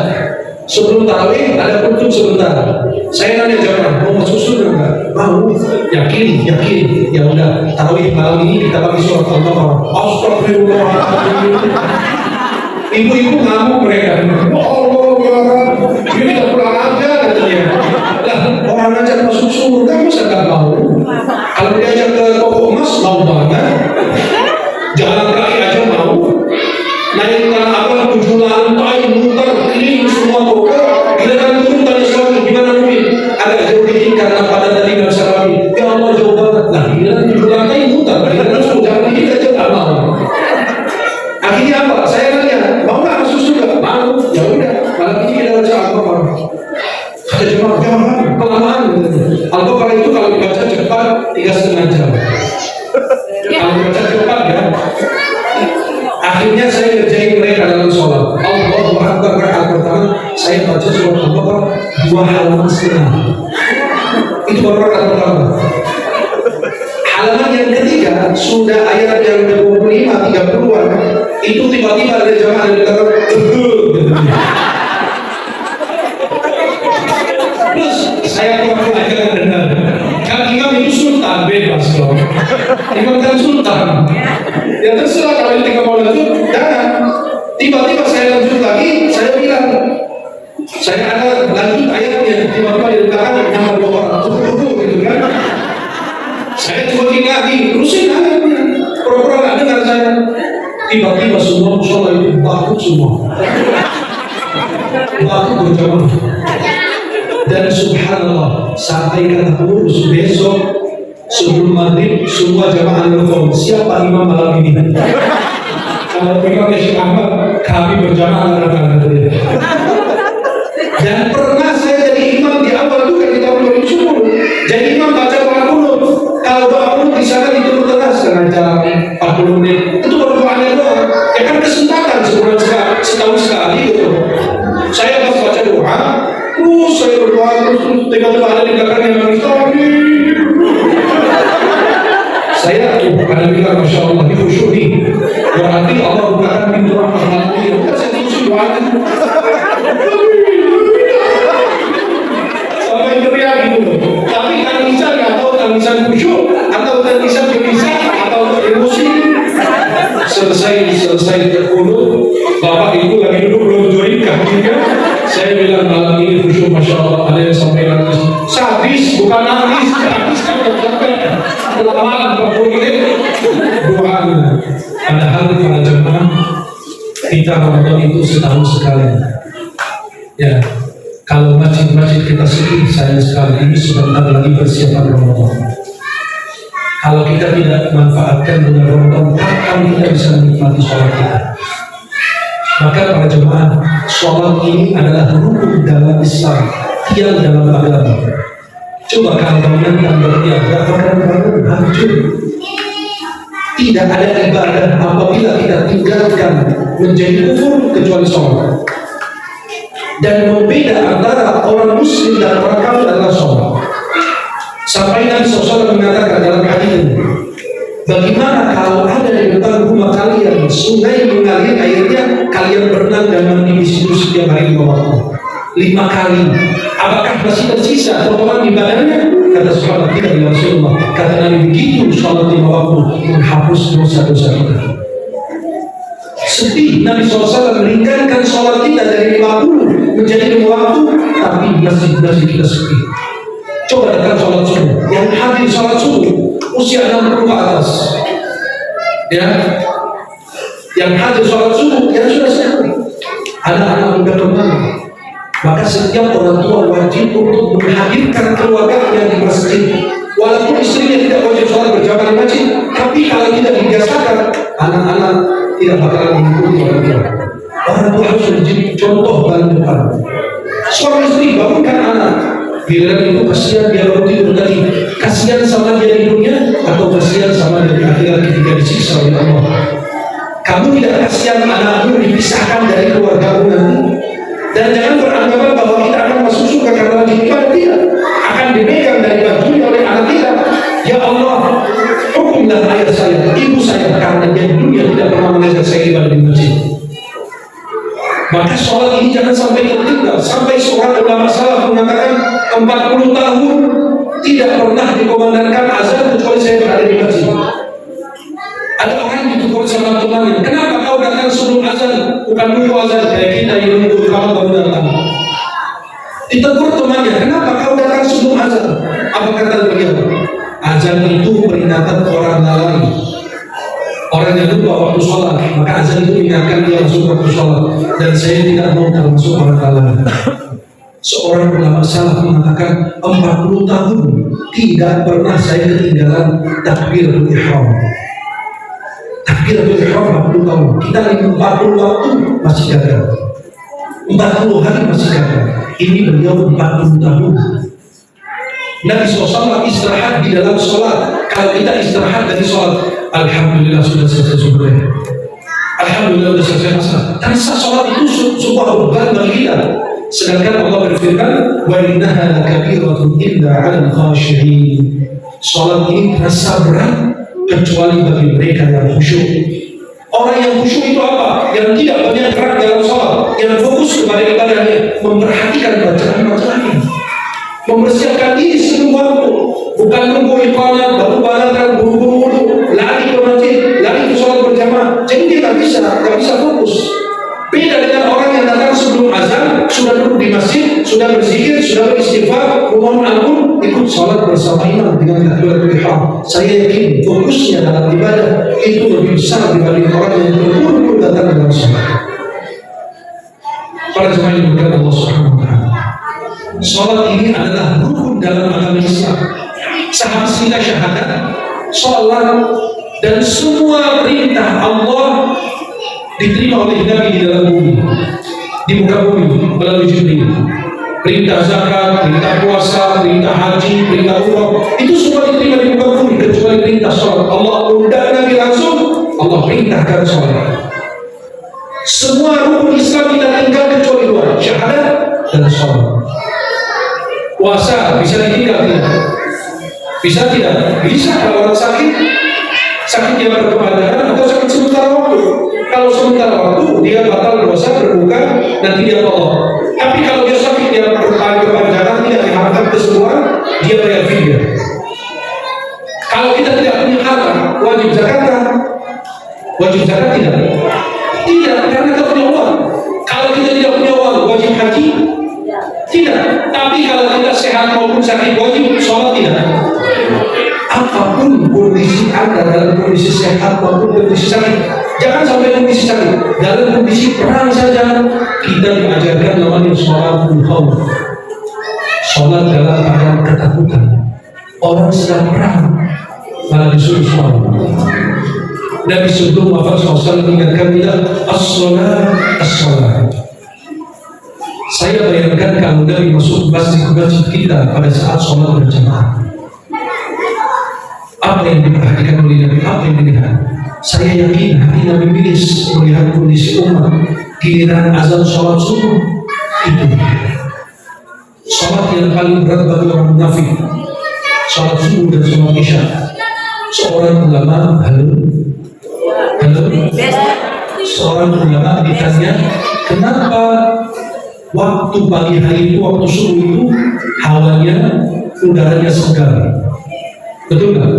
Sebelum tarawih ada kultum sebentar. Saya nanya jamaah, mau masuk surga enggak? Mau. Yakin? Yakin. Ya udah, tarawih malam ini kita bagi surat Al-Baqarah. Astagfirullahaladzim. Ibu-ibu ngamuk mereka. Allah, ini tak pulang aja katanya. Lah, orang ngajak masuk surga masa nggak mau? Kalau diajak ke toko emas mau banget. Jalan kaki aja mau. Naik tanah abang 7 lantai, muter keliling semua toko. Bila kan turun tanya suami, gimana mungkin? Agak jauh dikit karena pada tadi nggak bisa lagi. Ya Allah jauh banget. Nah, bila 7 lantai muter, bila kan suruh jalan dikit aja nggak mau. Akhirnya apa? Saya nanya, mau nggak masuk surga? Mau. Ya udah, malam ini kita baca Al-Baqarah. Kata jemaah, jangan kelamaan. Al-Baqarah itu kalau dibaca cepat 3,5 jam. Kalau dibaca cepat ya. Akhirnya saya kerjain mereka dalam sholat. Allahu Akbar rakaat pertama saya baca surat Al-Baqarah 2 halaman setengah. Itu baru rakaat pertama. Halaman yang ketiga sudah ayat yang 25 30-an. Itu tiba-tiba ada jamaah yang kata terus saya kurang ajar dengar. Kan imam itu sultan bebas dong. Imam kan sultan. Ya terserah kalau ini mau lanjut, jangan. Tiba-tiba saya lanjut lagi, saya bilang saya ada lanjut ayatnya. Tiba-tiba di belakang nama 2 orang gitu kan. Saya coba lagi, terusin ayatnya. Pura-pura nggak dengar saya. Tiba-tiba semua musola itu takut semua. Takut berjamaah. Dan subhanallah, sampai kata pengurus besok sebelum maghrib semua jamaah nelfon, siapa imam malam ini? Kalau imam Syekh Ahmad, kami berjamaah dalam dia. Dan pernah saya jadi imam di awal juga di tahun 2010. Jadi imam baca doa kunut. Kalau doa kunut di sana diturun tegas sengaja 40 menit. Itu baru doanya doang. Ya kan kesempatan sebulan sekali, setahun sekali gitu. Saya pas baca doa, terus saya berdoa terus tiba-tiba ada di belakang yang nangis lagi. Saya karena bilang Masya Allah ini khusyuk nih, berarti Allah bukakan pintu rahmat. Ya bukan saya khusyuk doanya. Sampai teriak gitu. Tapi tangisan nggak tahu tangisan khusyuk atau tangisan gelisah atau emosi. Selesai terkulut, bapak ibu lagi duduk belum joinkan juga. Saya bilang malam ini khusyuk Masya Allah, ada yang sampai nangis. Sadis bukan nangis, sadis kan sampai kelamaan 40 menit doanya. Padahal para jemaah kita Ramadan itu setahun sekali. Ya, kalau masjid-masjid kita sepi, sayang sekali ini sebentar lagi persiapan Ramadan. Kalau kita tidak manfaatkan bulan Ramadan, kapan kita bisa menikmati sholat kita? Maka para jemaah, sholat ini adalah rukun dalam Islam, tiang dalam agama. Coba kalau bangunan bertiang, bangunan hancur. Tidak ada ibadah apabila kita tinggalkan menjadi kufur kecuali sholat. Dan membeda antara orang muslim dan orang kafir adalah sholat. Sampai Nabi SAW mengatakan dalam hadis ini, bagaimana kalau ada di depan rumah kalian sungai mengalir airnya, kalian berenang dan mandi di situ setiap hari 5 waktu, 5 kali. Apakah masih tersisa kotoran di badannya? Kata sahabat, tidak ya Rasulullah. Kata Nabi, begitu sholat 5 waktu menghapus dosa-dosa kita. Sepi Nabi SAW meringankan sholat kita dari 50 menjadi 5 waktu, tapi masjid kita sepi. Coba datang sholat subuh, yang hadir sholat subuh usia 60 ke atas, ya, yang hadir sholat subuh yang sudah sehat, ada anak muda kembali. Maka setiap orang tua wajib untuk menghadirkan keluarganya di masjid. Walaupun istrinya tidak wajib sholat berjamaah di masjid, tapi kalau tidak dibiasakan, anak-anak tidak bakalan mengikuti orang tua. Orang tua harus menjadi contoh paling depan. Suami istri bangunkan anak. Bila itu kasihan dia baru tidur tadi, kasihan sama dia di dunia atau kasihan sama dia di akhirat ketika disiksa oleh Allah. Kamu tidak kasihan anakmu dipisahkan dari keluargamu nanti, dan jangan beranggapan bahwa kita akan masuk surga karena lagi ibadah. Tidak, akan dipegang dari bajunya oleh anak kita. Ya Allah, hukumlah ayah saya, ibu saya, karena dia di dunia tidak pernah mengajar saya ibadah di masjid. Maka sholat ini jangan sampai tertinggal. Sampai seorang ulama salaf mengatakan 40 tahun tidak pernah dikomandangkan azan kecuali saya berada di masjid. Ada orang ditegur sama temannya, kenapa kau datang sebelum azan, bukan nunggu azan kayak kita yang nunggu kamu baru datang. Ditegur temannya, kenapa kau datang sebelum azan? Apa kata beliau? Azan itu peringatan orang lalai. Orang yang lupa waktu sholat, maka azan itu mengingatkan dia masuk waktu sholat. Dan saya tidak mau termasuk orang lalai. Seorang ulama salaf mengatakan 40 tahun tidak pernah saya ketinggalan takbiratul ihram. Takbiratul ihram 40 tahun. Kita 40 waktu masih gagal. 40 hari masih gagal. Ini beliau 40 tahun. Nabi SAW istirahat di dalam sholat. Kalau kita istirahat dari sholat, alhamdulillah sudah selesai subuh. Alhamdulillah sudah selesai masa. Terasa sholat itu sebuah beban bagi kita. Sedangkan Allah berfirman, wa innaha lakabiratun illa 'alal khashi'in. Sholat ini terasa berat kecuali bagi mereka yang khusyuk. Orang yang khusyuk itu apa? Yang tidak banyak gerak dalam sholat, yang fokus kepada ibadahnya, memperhatikan bacaan-bacaannya, mempersiapkan diri sebelum waktu, bukan nunggu iqamah baru balakan buru-buru lari ke masjid, lari ke sholat berjamaah. Jadi dia nggak bisa fokus. Beda dengan orang yang datang sebelum azan, sudah duduk di masjid, sudah berzikir, sudah beristighfar, memohon ampun, ikut sholat bersama imam dengan takbiratul ihram. Saya yakin fokusnya dalam ibadah itu lebih besar dibanding orang yang berburu-buru datang dalam sholat. Para jemaah yang dimuliakan Allah Subhanahu wa taala. Sholat ini adalah rukun dalam agama Islam. Sahabat kita syahadat, sholat dan semua perintah Allah diterima oleh Nabi di dalam bumi, di muka bumi melalui Jibril. Perintah zakat, perintah puasa, perintah haji, perintah umrah, itu semua diterima di muka bumi kecuali perintah sholat. Allah undang Nabi langsung, Allah perintahkan sholat. Semua rukun Islam kita tinggal kecuali dua, syahadat dan sholat. Puasa bisa ditinggal tidak? Bisa tidak? Bisa kalau orang sakit dia berkepanjangan atau sakit sementara waktu. Kalau sementara waktu dia batal puasa berbuka nanti dia tolong. Tapi kalau dia sakit dia berkepanjangan tidak diharapkan kesembuhan, dia bayar fidyah. Kalau kita tidak punya harta, wajib zakat kan? Wajib zakat tidak? Tidak, karena kita punya uang. Kalau kita tidak punya uang, wajib haji? Tidak. Tapi kalau kita sehat maupun sakit, wajib sholat tidak? Apapun kondisi Anda dalam kondisi sehat maupun kondisi sakit, jangan sampai kondisi sakit, dalam kondisi perang saja kita diajarkan namanya sholatul khawf. Sholat dalam keadaan ketakutan. Orang sedang perang malah disuruh sholat. Nabi sebelum wafat SAW mengingatkan kita as-sholat, as-sholat. Saya bayangkan kalau Nabi masuk masjid kita pada saat sholat berjamaah, apa yang diperhatikan oleh Nabi, apa yang dilihat? Saya yakin hati Nabi miris melihat kondisi umat giliran azan sholat subuh itu sholat yang paling berat bagi orang munafik, sholat subuh dan sholat isya. Seorang ulama seorang ulama ditanya, kenapa waktu pagi hari itu, waktu subuh itu hawanya, udaranya segar? Betul nggak?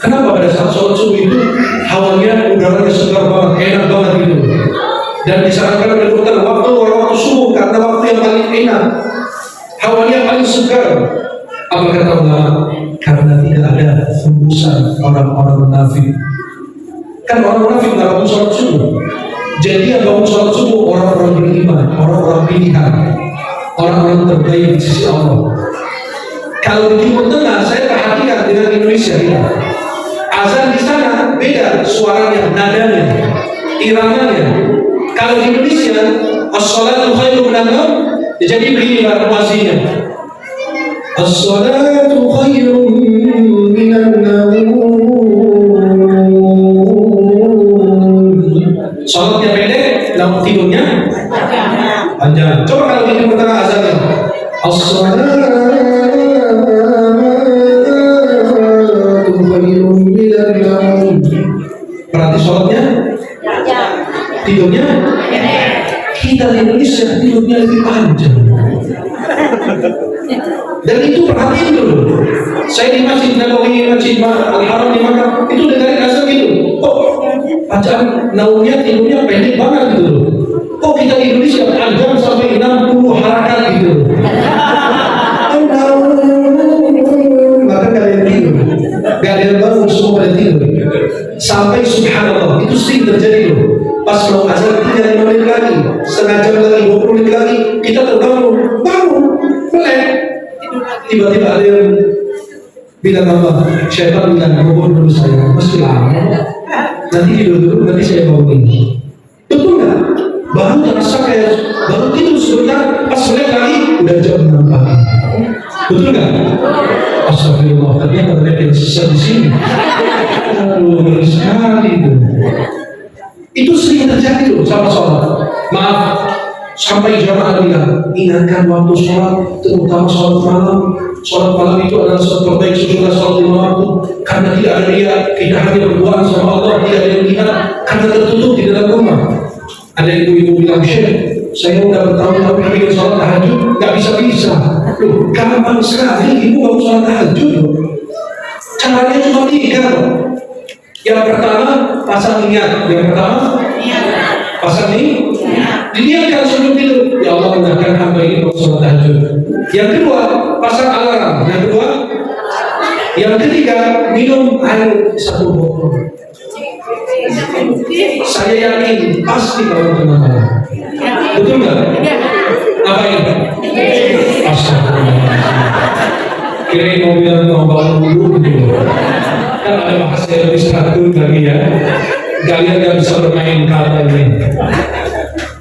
Kenapa pada saat sholat subuh itu hawanya, udaranya segar banget, enak banget gitu? Dan disarankan oleh dokter waktu subuh karena waktu yang paling enak, hawanya paling segar. Apa kata ulama? Karena tidak ada hembusan orang-orang munafik. Kan orang munafik nggak bangun sholat subuh. Jadi yang bangun sholat subuh orang-orang beriman, orang-orang pilihan, orang-orang terbaik di sisi Allah. Kalau di Timur Tengah, saya perhatikan dengan Indonesia ya. Azan di sana beda suaranya, nadanya, iramanya. Kalau di Indonesia, as-salatu khairum minan naum, jadi begini muazzinnya. As-salatu khairum minan naum. Salatnya pendek, lalu tidurnya panjang. Coba kalau di Timur Tengah azannya, as-salatu khairum minan naum. Berarti sholatnya tidurnya Kita di Indonesia tidurnya lebih panjang. Dan itu perhatiin dulu. Saya di Masjid Nabawi, Masjid Al-Haram di Makkah, itu dengarin asal gitu. Kok bacaan naumnya tidurnya pendek banget gitu. Kok kita di Indonesia panjang sampai 60 harakat gitu. Maka gak ada yang tidur, gak ada yang bangun, semua pada tidur. Sampai subhanallah, itu sering terjadi loh. Pas mau azan 3-5 menit lagi, setengah jam lagi, 20 menit lagi, kita terbangun, melek. Tiba-tiba ada yang bilang apa? Syaitan bilang, bangun dulu saya, mesti lama. Nanti tidur dulu, nanti saya bangunin. Betul nggak? Baru terasa kayak baru tidur sebentar, pas melek lagi, udah jam 6 pagi. Betul nggak? Astagfirullah, ternyata mereka yang sesat di sini. Aduh, ngeri sekali itu. Itu sering terjadi loh sama sholat. Maaf, sampai jamaah bilang, ingatkan waktu sholat, terutama sholat malam. Sholat malam itu adalah sholat terbaik sesudah sholat 5 waktu. Karena tidak ada dia, kita hanya berdoa sama Allah, tidak ada yang lihat, karena tertutup di dalam rumah. Ada ibu-ibu bilang, Syekh, saya udah bertahun-tahun bikin sholat tahajud, gak bisa-bisa. Loh, gampang sekali, ibu gak usah sholat tahajud loh. Caranya cuma 3 loh. Yang pertama, pasang niat. Yang pertama, pasang ini, diniatkan sebelum tidur. Ya Allah, mudahkan hamba ini untuk sholat tahajud. Yang kedua, pasang alarm. Yang kedua, yang ketiga, minum air 1 botol. Saya yakin pasti kalau tengah malam. Betul nggak? Apa ini? Astagfirullah. Kirain mau bilang mau bangun dulu gitu. Kan ada bahasa yang lebih santun lagi ya. Kalian nggak bisa bermain kata ini.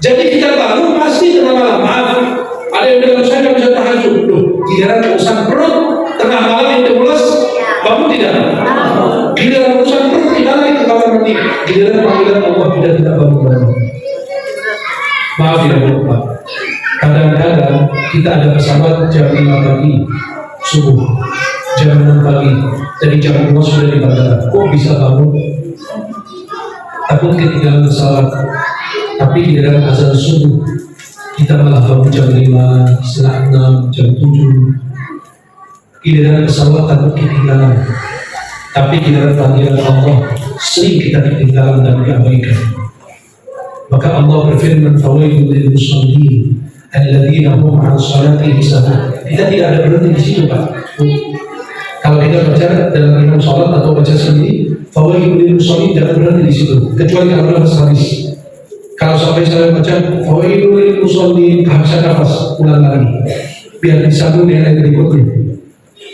Jadi kita bangun pasti tengah malam. Maaf, ada yang bilang saya nggak bisa tahajud. Loh, giliran urusan perut tengah malam yang mules, bangun tidak? Giliran urusan perut tidak lagi ke kamar mandi. Giliran panggilan Allah tidak bangun. Maaf ya Bapak. Kadang-kadang kita ada pesawat jam 5 pagi subuh, jam 6 pagi, dari jam 2 sudah di bandara. Kok bisa bangun? Takut ketinggalan pesawat. Tapi di dalam azan subuh kita malah bangun jam 5, setengah 6, jam 7. Giliran pesawat takut ketinggalan. Tapi giliran panggilan Allah sering kita ketinggalan dan diabaikan. Maka Allah berfirman, "Fawailul lil musallin alladzina hum 'an shalatihim sahun." Kita tidak ada berhenti di situ, Pak. Kalau kita baca dalam imam sholat atau baca sendiri, fawailul lil musallin jangan berhenti di situ. Kecuali kalau ada hadis. Kalau sampai saya baca fawailul lil musallin, kehabisan nafas, ulang lagi. Biar disambung dengan yang berikutnya.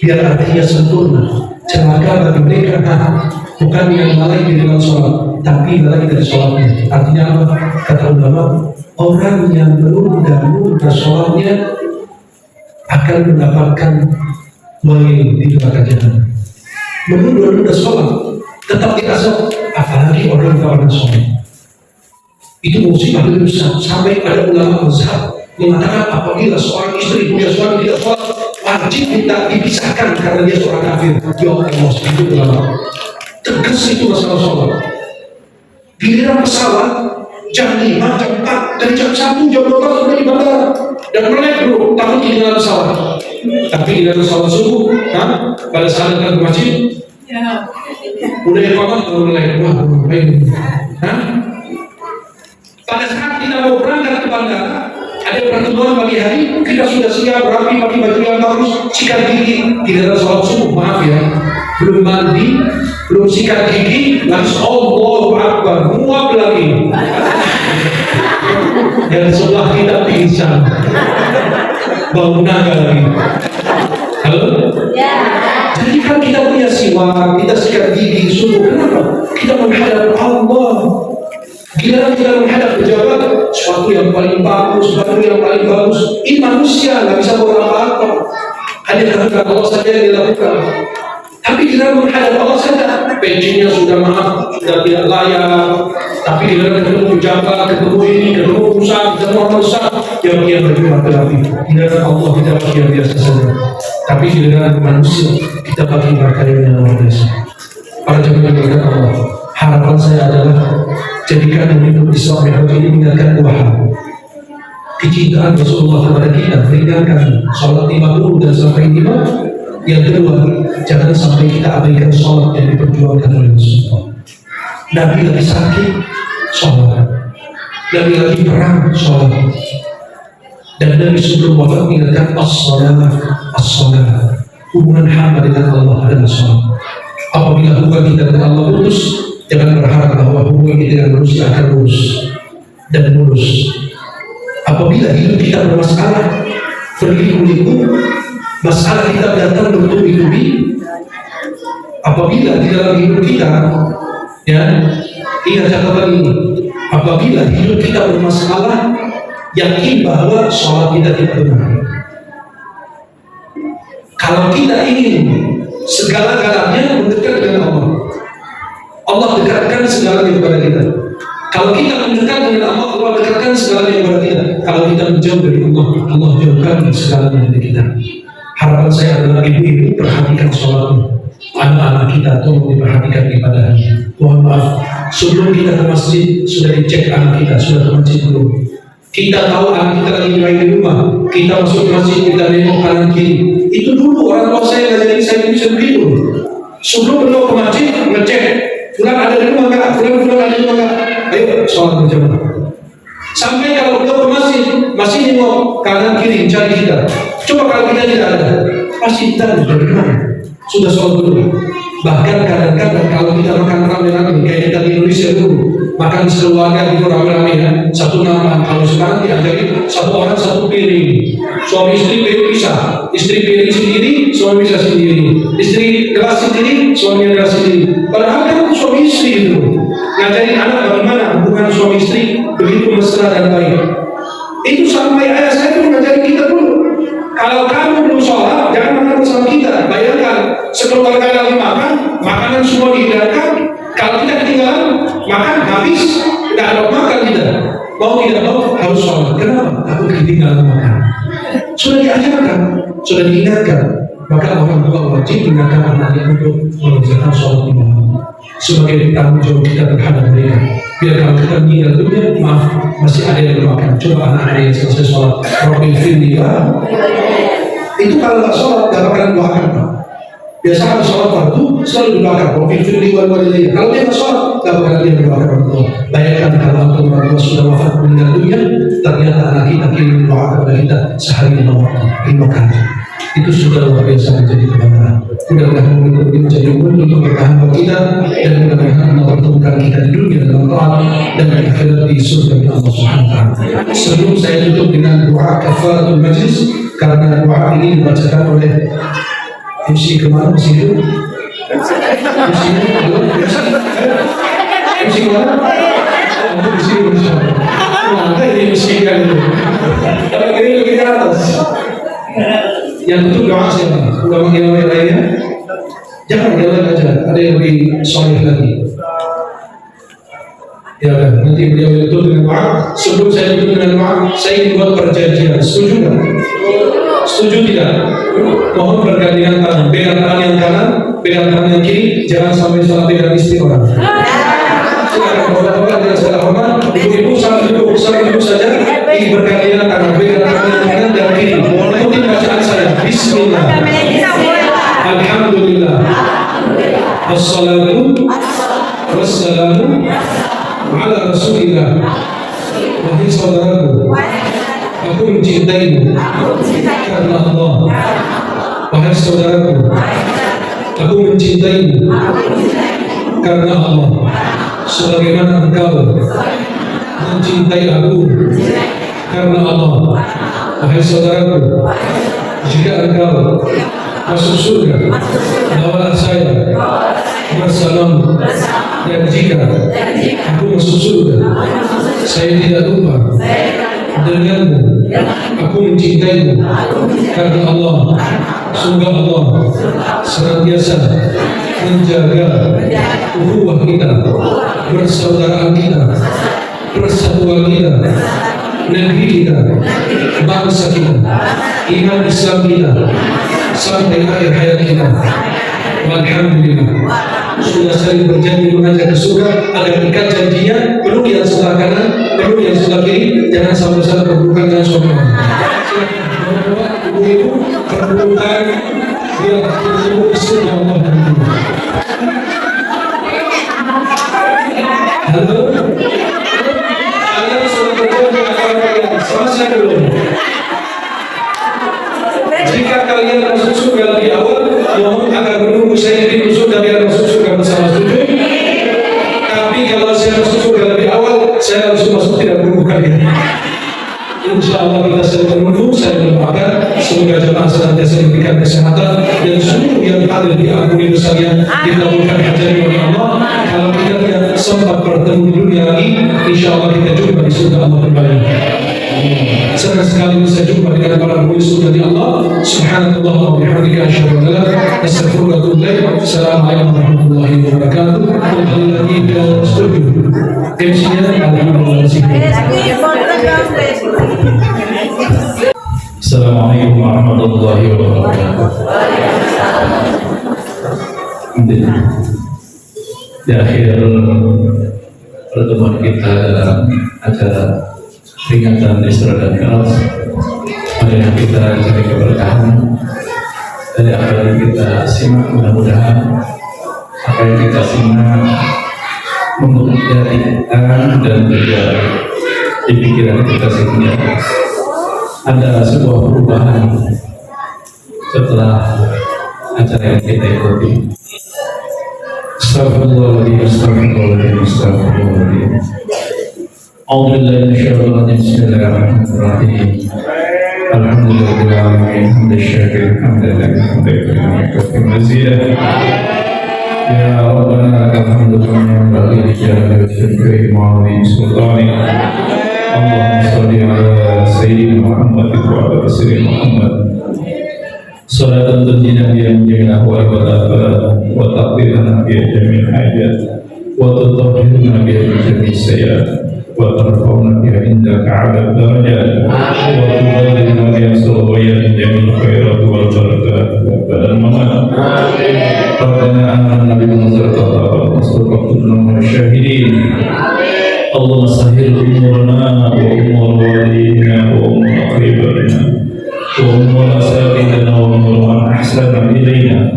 Biar artinya sempurna. Celaka bagi mereka, bukan yang lalai di dalam sholat, tapi lalai dari sholatnya. Artinya apa? Kata ulama, orang yang menunda sholatnya akan mendapatkan wail di neraka jahanam. Menunda sholat tetap dirasa, apalagi orang yang pernah sholat. Itu musibah lebih besar. Sampai ada ulama mazhab mengatakan apabila seorang istri punya suami tidak sholat, wajib tidak dipisahkan karena dia seorang kafir. Ya Allah, itu ulama tegas itu masalah sholat. Giliran pesawat jam 5, jam 4, dari jam 1, jam 12 sudah di bandara dan melek bro, takut ketinggalan pesawat. Tapi di dalam sholat subuh, pada saat datang ke masjid, udah iqamah baru melek. Wah, baik. Pada saat kita mau berangkat ke bandara, ada pertemuan pagi hari, kita sudah siap rapi pakai baju yang bagus, sikat gigi di dalam sholat subuh. Maaf ya, belum mandi, belum sikat gigi, langsung Allahu Akbar, muak lagi. Dan sebelah kita pingsan, bau naga lagi. Halo? Ya. Jadi kan kita punya siwak, kita sikat gigi subuh. Kenapa? Kita menghadap Allah. Giliran kita menghadap pejabat, sesuatu yang paling bagus, sesuatu yang paling bagus. Ini manusia, nggak bisa buat apa-apa. Hanya kehendak Allah saja yang dilakukan. Tapi giliran menghadap Allah saja, pensinya sudah maaf, sudah tidak layak. Tapi giliran ketemu pejabat, ketemu ini, ketemu usaha, ketemu orang besar, yang dia berjuang terapi. Giliran Allah kita pakai yang biasa saja. Tapi giliran manusia, kita pakai berkarya yang luar biasa. Para jemaah berkat Allah, harapan saya adalah jadikan hidup Islam yang ini mengingatkan dua hal. kecintaan Rasulullah kepada kita, ringankan sholat 50 dan sampai 5. Yang kedua, jangan sampai kita abaikan sholat yang diperjuangkan oleh Rasulullah. Nabi lagi sakit, sholat. Nabi lagi perang, sholat. Dan Nabi sebelum wafat mengingatkan as-salat, as-salat. Hubungan hamba dengan Allah adalah sholat. Apabila hubungan kita dengan Allah putus, jangan berharap bahwa hubungan kita dengan manusia akan lurus dan mulus. Apabila hidup kita bermasalah, berliku-liku, masalah kita datang bertubi-tubi. Apabila di dalam hidup kita, ya, ingat catatan ini. Apabila hidup kita bermasalah, yakin bahwa sholat kita tidak benar. Kalau kita ingin segala-galanya mendekat dengan Allah, Allah dekatkan segalanya kepada kita. Kalau kita mendekat dengan Allah, Allah dekatkan segalanya kepada kita. Kalau kita menjauh dari Allah, Allah jauhkan segalanya dari kita. Harapan saya adalah ibu-ibu perhatikan sholatnya. Anak-anak kita tolong diperhatikan ibadahnya. Mohon maaf, sebelum kita ke masjid sudah dicek anak kita, sudah ke masjid belum? Kita tahu anak kita lagi main di rumah, kita masuk ke masjid, kita nengok kanan kiri. Itu dulu orang tua saya ngajarin saya bisa begitu. Sebelum beliau ke masjid ngecek, fulan ada di rumah kak, fulan ada di rumah kak. Ayo sholat berjamaah. Sampai kalau beliau ke masjid, masih nengok kanan kiri cari kita. Coba kalau kita tidak ada, pasti kita dari mana? Sudah sholat dulu. Bahkan kadang-kadang kalau kita makan rame-rame kayak kita di Indonesia dulu, makan sekeluarga gitu rame-rame ya, satu nama. Kalau sekarang diajari satu orang satu piring, suami istri piring pisah, istri piring sendiri, suami bisa sendiri, istri gelas sendiri, suami gelas sendiri. Padahal kan suami istri itu ngajarin anak bagaimana hubungan suami istri begitu mesra dan baik. Itu sampai ayah saya itu ngajarin kita dulu. Kalau kamu belum sholat, jangan makan bersama kita. Bayangkan, sekeluarga lagi makan, makanan semua dihidangkan. Kalau kita ketinggalan, makan habis, tidak ada makan kita. Mau tidak mau harus sholat. Kenapa? Takut ketinggalan makan. Sudah diajarkan, sudah diingatkan. Maka orang tua wajib mengingatkan anaknya untuk mengerjakan sholat di malam sebagai tanggung jawab kita terhadap mereka. Biar kalau kita meninggal dunia, maaf, masih ada yang doakan. Coba anak-anak yang selesai sholat, Robin Firliwa, itu kalau nggak sholat, nggak bakalan doakan, Pak. Biasa kalau sholat waktu, selalu doakan, Robin Firliwa, kalau dia nggak sholat, nggak bakalan dia mendoakan orang tua. Bayangkan kalau orang tua sudah wafat meninggal dunia, ternyata anak kita kirim doa kepada kita sehari 5 kali. Itu sudah luar biasa menjadi kebanggaan. Mudah-mudahan ini menjadi umur untuk bertahan bagi kita, dan mudah-mudahan Allah pertemukan kita di dunia dalam taat dan di akhirat di surga Allah Subhanahu wa taala. Sebelum saya tutup dengan doa kafaratul majlis, karena doa ini dibacakan oleh MC kemana MC itu? MC kemana? Untuk di sini bersama. Ada MC kan itu. Tapi ini lebih ke atas. Yang itu doa siapa? Ulama yang lainnya? Jangan yang lain aja. Ada yang lebih soleh lagi. Ya kan? Nanti beliau itu dengan doa. Sebelum saya tutup dengan doa, saya ingin buat perjanjian. Setuju nggak? Setuju tidak? Mohon bergandengan tangan. Pegang tangan yang kanan, pegang tangan yang kiri. Jangan sampai salah pegang istri orang. Silakan bapak-bapak dengan segala hormat. Ibu-ibu sambil duduk saja. Ingin bergandengan tangan. Pegang tangan yang kanan dan kiri. Ikuti bacaan saya. Bismillah. Alhamdulillah. Wassalatu wassalamu ala Rasulillah. Wahai saudaraku, aku mencintaimu karena Allah. Wahai saudaraku, aku mencintaimu karena Allah. Sebagaimana engkau mencintai aku karena Allah. Wahai saudaraku, jika engkau masuk surga, bawalah saya bersamamu. Dan jika aku masuk surga, saya tidak lupa denganmu. Aku mencintaimu karena Allah. Semoga Allah senantiasa menjaga ukhuwah kita, persaudaraan kita, persatuan kita, negeri kita, bangsa kita, iman Islam kita, sampai akhir hayat kita. Alhamdulillah, sudah saling berjanji mengajak ke surga. Agar ikat janjinya, perlu yang sebelah kanan, perlu yang sebelah kiri. Jangan sampai salah berbukan dengan suami saya belum. Jika kalian masuk surga lebih awal, mohon agar menunggu saya di surga biar masuk surga bersama, setuju? Tapi kalau saya masuk surga lebih awal, saya langsung masuk, tidak menunggu kalian. Insya Allah kita sedang menunggu. Saya berdoakan semoga jemaah senantiasa diberikan kesehatan dan seluruh yang hadir diampuni dosanya, dikabulkan hajatnya oleh Allah. Kalau kita tidak sempat bertemu di dunia lagi, insya Allah kita jumpa di surga Allah kembali. Senang sekali bisa jumpa dengan para murid surga di Allah. Subhanallah wa bihamdika asyhadu an la ilaha illa anta astaghfiruka wa atubu ilaik. Assalamualaikum warahmatullahi wabarakatuh. Kembali lagi ke studio. MC-nya alhamdulillah. Assalamualaikum warahmatullahi wabarakatuh. Di akhir pertemuan kita dalam acara peringatan Isra dan Mi'raj, marilah kita cari keberkahan dari apa yang kita simak. Mudah-mudahan apa yang kita simak menjadikan dan juga di pikiran kita sehingga ada sebuah perubahan setelah acara yang kita ikuti. Astagfirullahaladzim, astagfirullahaladzim, astagfirullahaladzim. A'udzubillahi minasyaitonir rajim. Bismillahirrahmanirrahim. Alhamdulillahirabbil alamin, hamdan syakiran, hamdan lillahi mazidah. Ya Rabbana lakal hamdu kama yanbaghi li jalali wajhika wa 'azimi sultanik. Allahumma shalli ala sayyidina Muhammad wa ala sayyidina Muhammad. Salatan tunjina biha min jami'il ahwal wal afat wa taqdirana biha jami'il hajat wa tutahhiruna biha min jami'is sayyi'at wa tarfa'una biha indaka 'ala darajat wa tuballighuna biha sururiyat jami'il khairat wal barakat wal mamat. Rabbana amanna bima anzalta wa wasdaqna syahidin. Allahumma sahhil umurana wa umur walidina wa umur aqribina wa umur asatidina wa umur man ahsana ilayna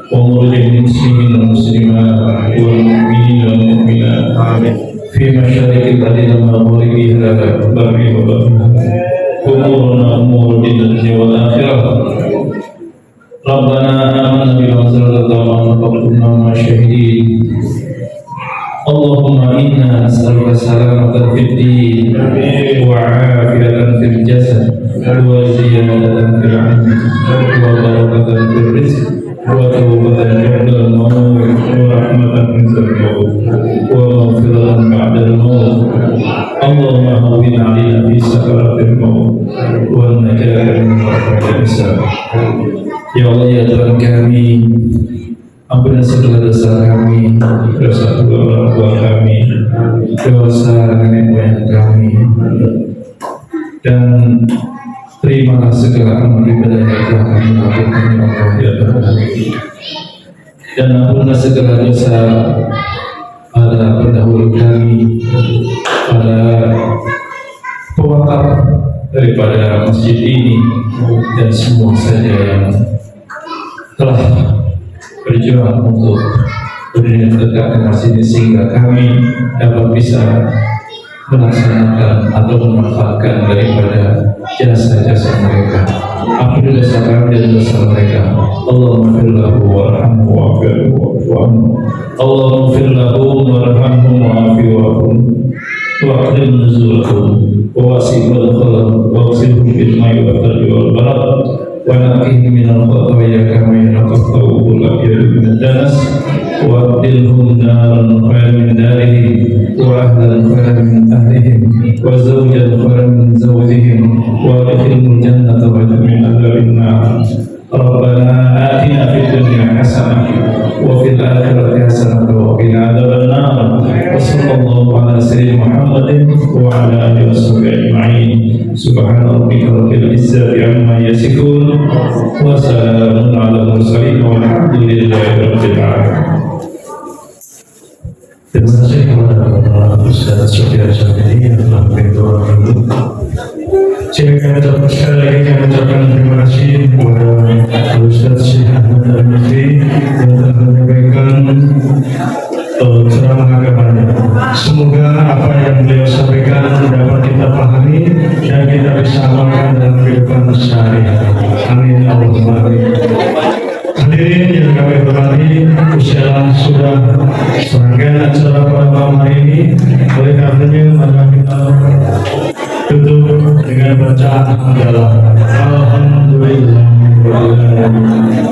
wa umur lil muslimin wal muslimat wal mu'minin wal mu'minat fi masyariqil ardi wa maghribiha barri wa bahri. Umuruna umur dunya wal akhirah. Rabbana amanna bima anzalta wa wasdaqna syahidin. Allahumma inna nas'aluka salamatan fid din wa 'afiyatan fil jasad wa ziyadatan fil 'ilmi wa barakatan fil rizq wa tawbatan 'inda al-maut wa rahmatan 'inda al-maut wa maghfiratan ba'da al-maut. Allahumma hawwin 'alaina fi sakaratil maut wa najatan min fitnatil hisab. Ya Allah, ya Tuhan kami, ampuni segala dosa kami, dosa kedua orang tua kami, dosa nenek moyang kami, dan terimalah segala amal ibadah yang telah kami lakukan ya Allah ya Tuhan. Dan ampunilah segala dosa pada pendahulu kami, pada pewakaf daripada masjid ini, dan semua saja yang telah berjuang untuk berdiri tegak di masjid ini sehingga kami dapat bisa melaksanakan atau memanfaatkan daripada jasa-jasa mereka. Ampuni dosa kami dan dosa mereka. Allahumma ighfir lahu warhamhu wa'fu anhu. Allahumma ighfir lahu warhamhu wa'fu wa'qdim nuzulahum wa wasi' madkhalahum wa ghsilhum bil ma'i wal thalji wal barad wa naqihim minal khataaya kama yanqqa thawbul abyad min ad-danas wa abdilhum naran khairan min darihim wa ahlan khairan min ahlihim wa zawjan khairan min zawjihim wa adkhilhum jannata wa min adhabin nar. Rabbana atina fid dunya hasanah wa fil akhirati hasanah wa qina adzaban nar. Wa sallallahu ala sayyidina Muhammadin wa ala alihi washabbihi ajma'in. Subhana rabbika rabbil izzati amma yasifun wa salamun ala mursalin walhamdulillahi rabbil alamin. Terima kasih kepada Bapak Ustaz Sofyan Syafii yang telah memberi doa untuk. Saya akan ucapkan sekali lagi, saya ucapkan terima kasih kepada Ustaz Syekh Ahmad Al-Mufti yang telah menyampaikan ceramah agamanya. Semoga apa yang beliau sampaikan dapat kita pahami dan kita bisa sehari-hari. Amin Allahumma amin. Hadirin yang kami hormati, usialah sudah serangkaian acara pada malam hari ini. Oleh karenanya mari kita tutup dengan bacaan hamdalah. Alhamdulillah.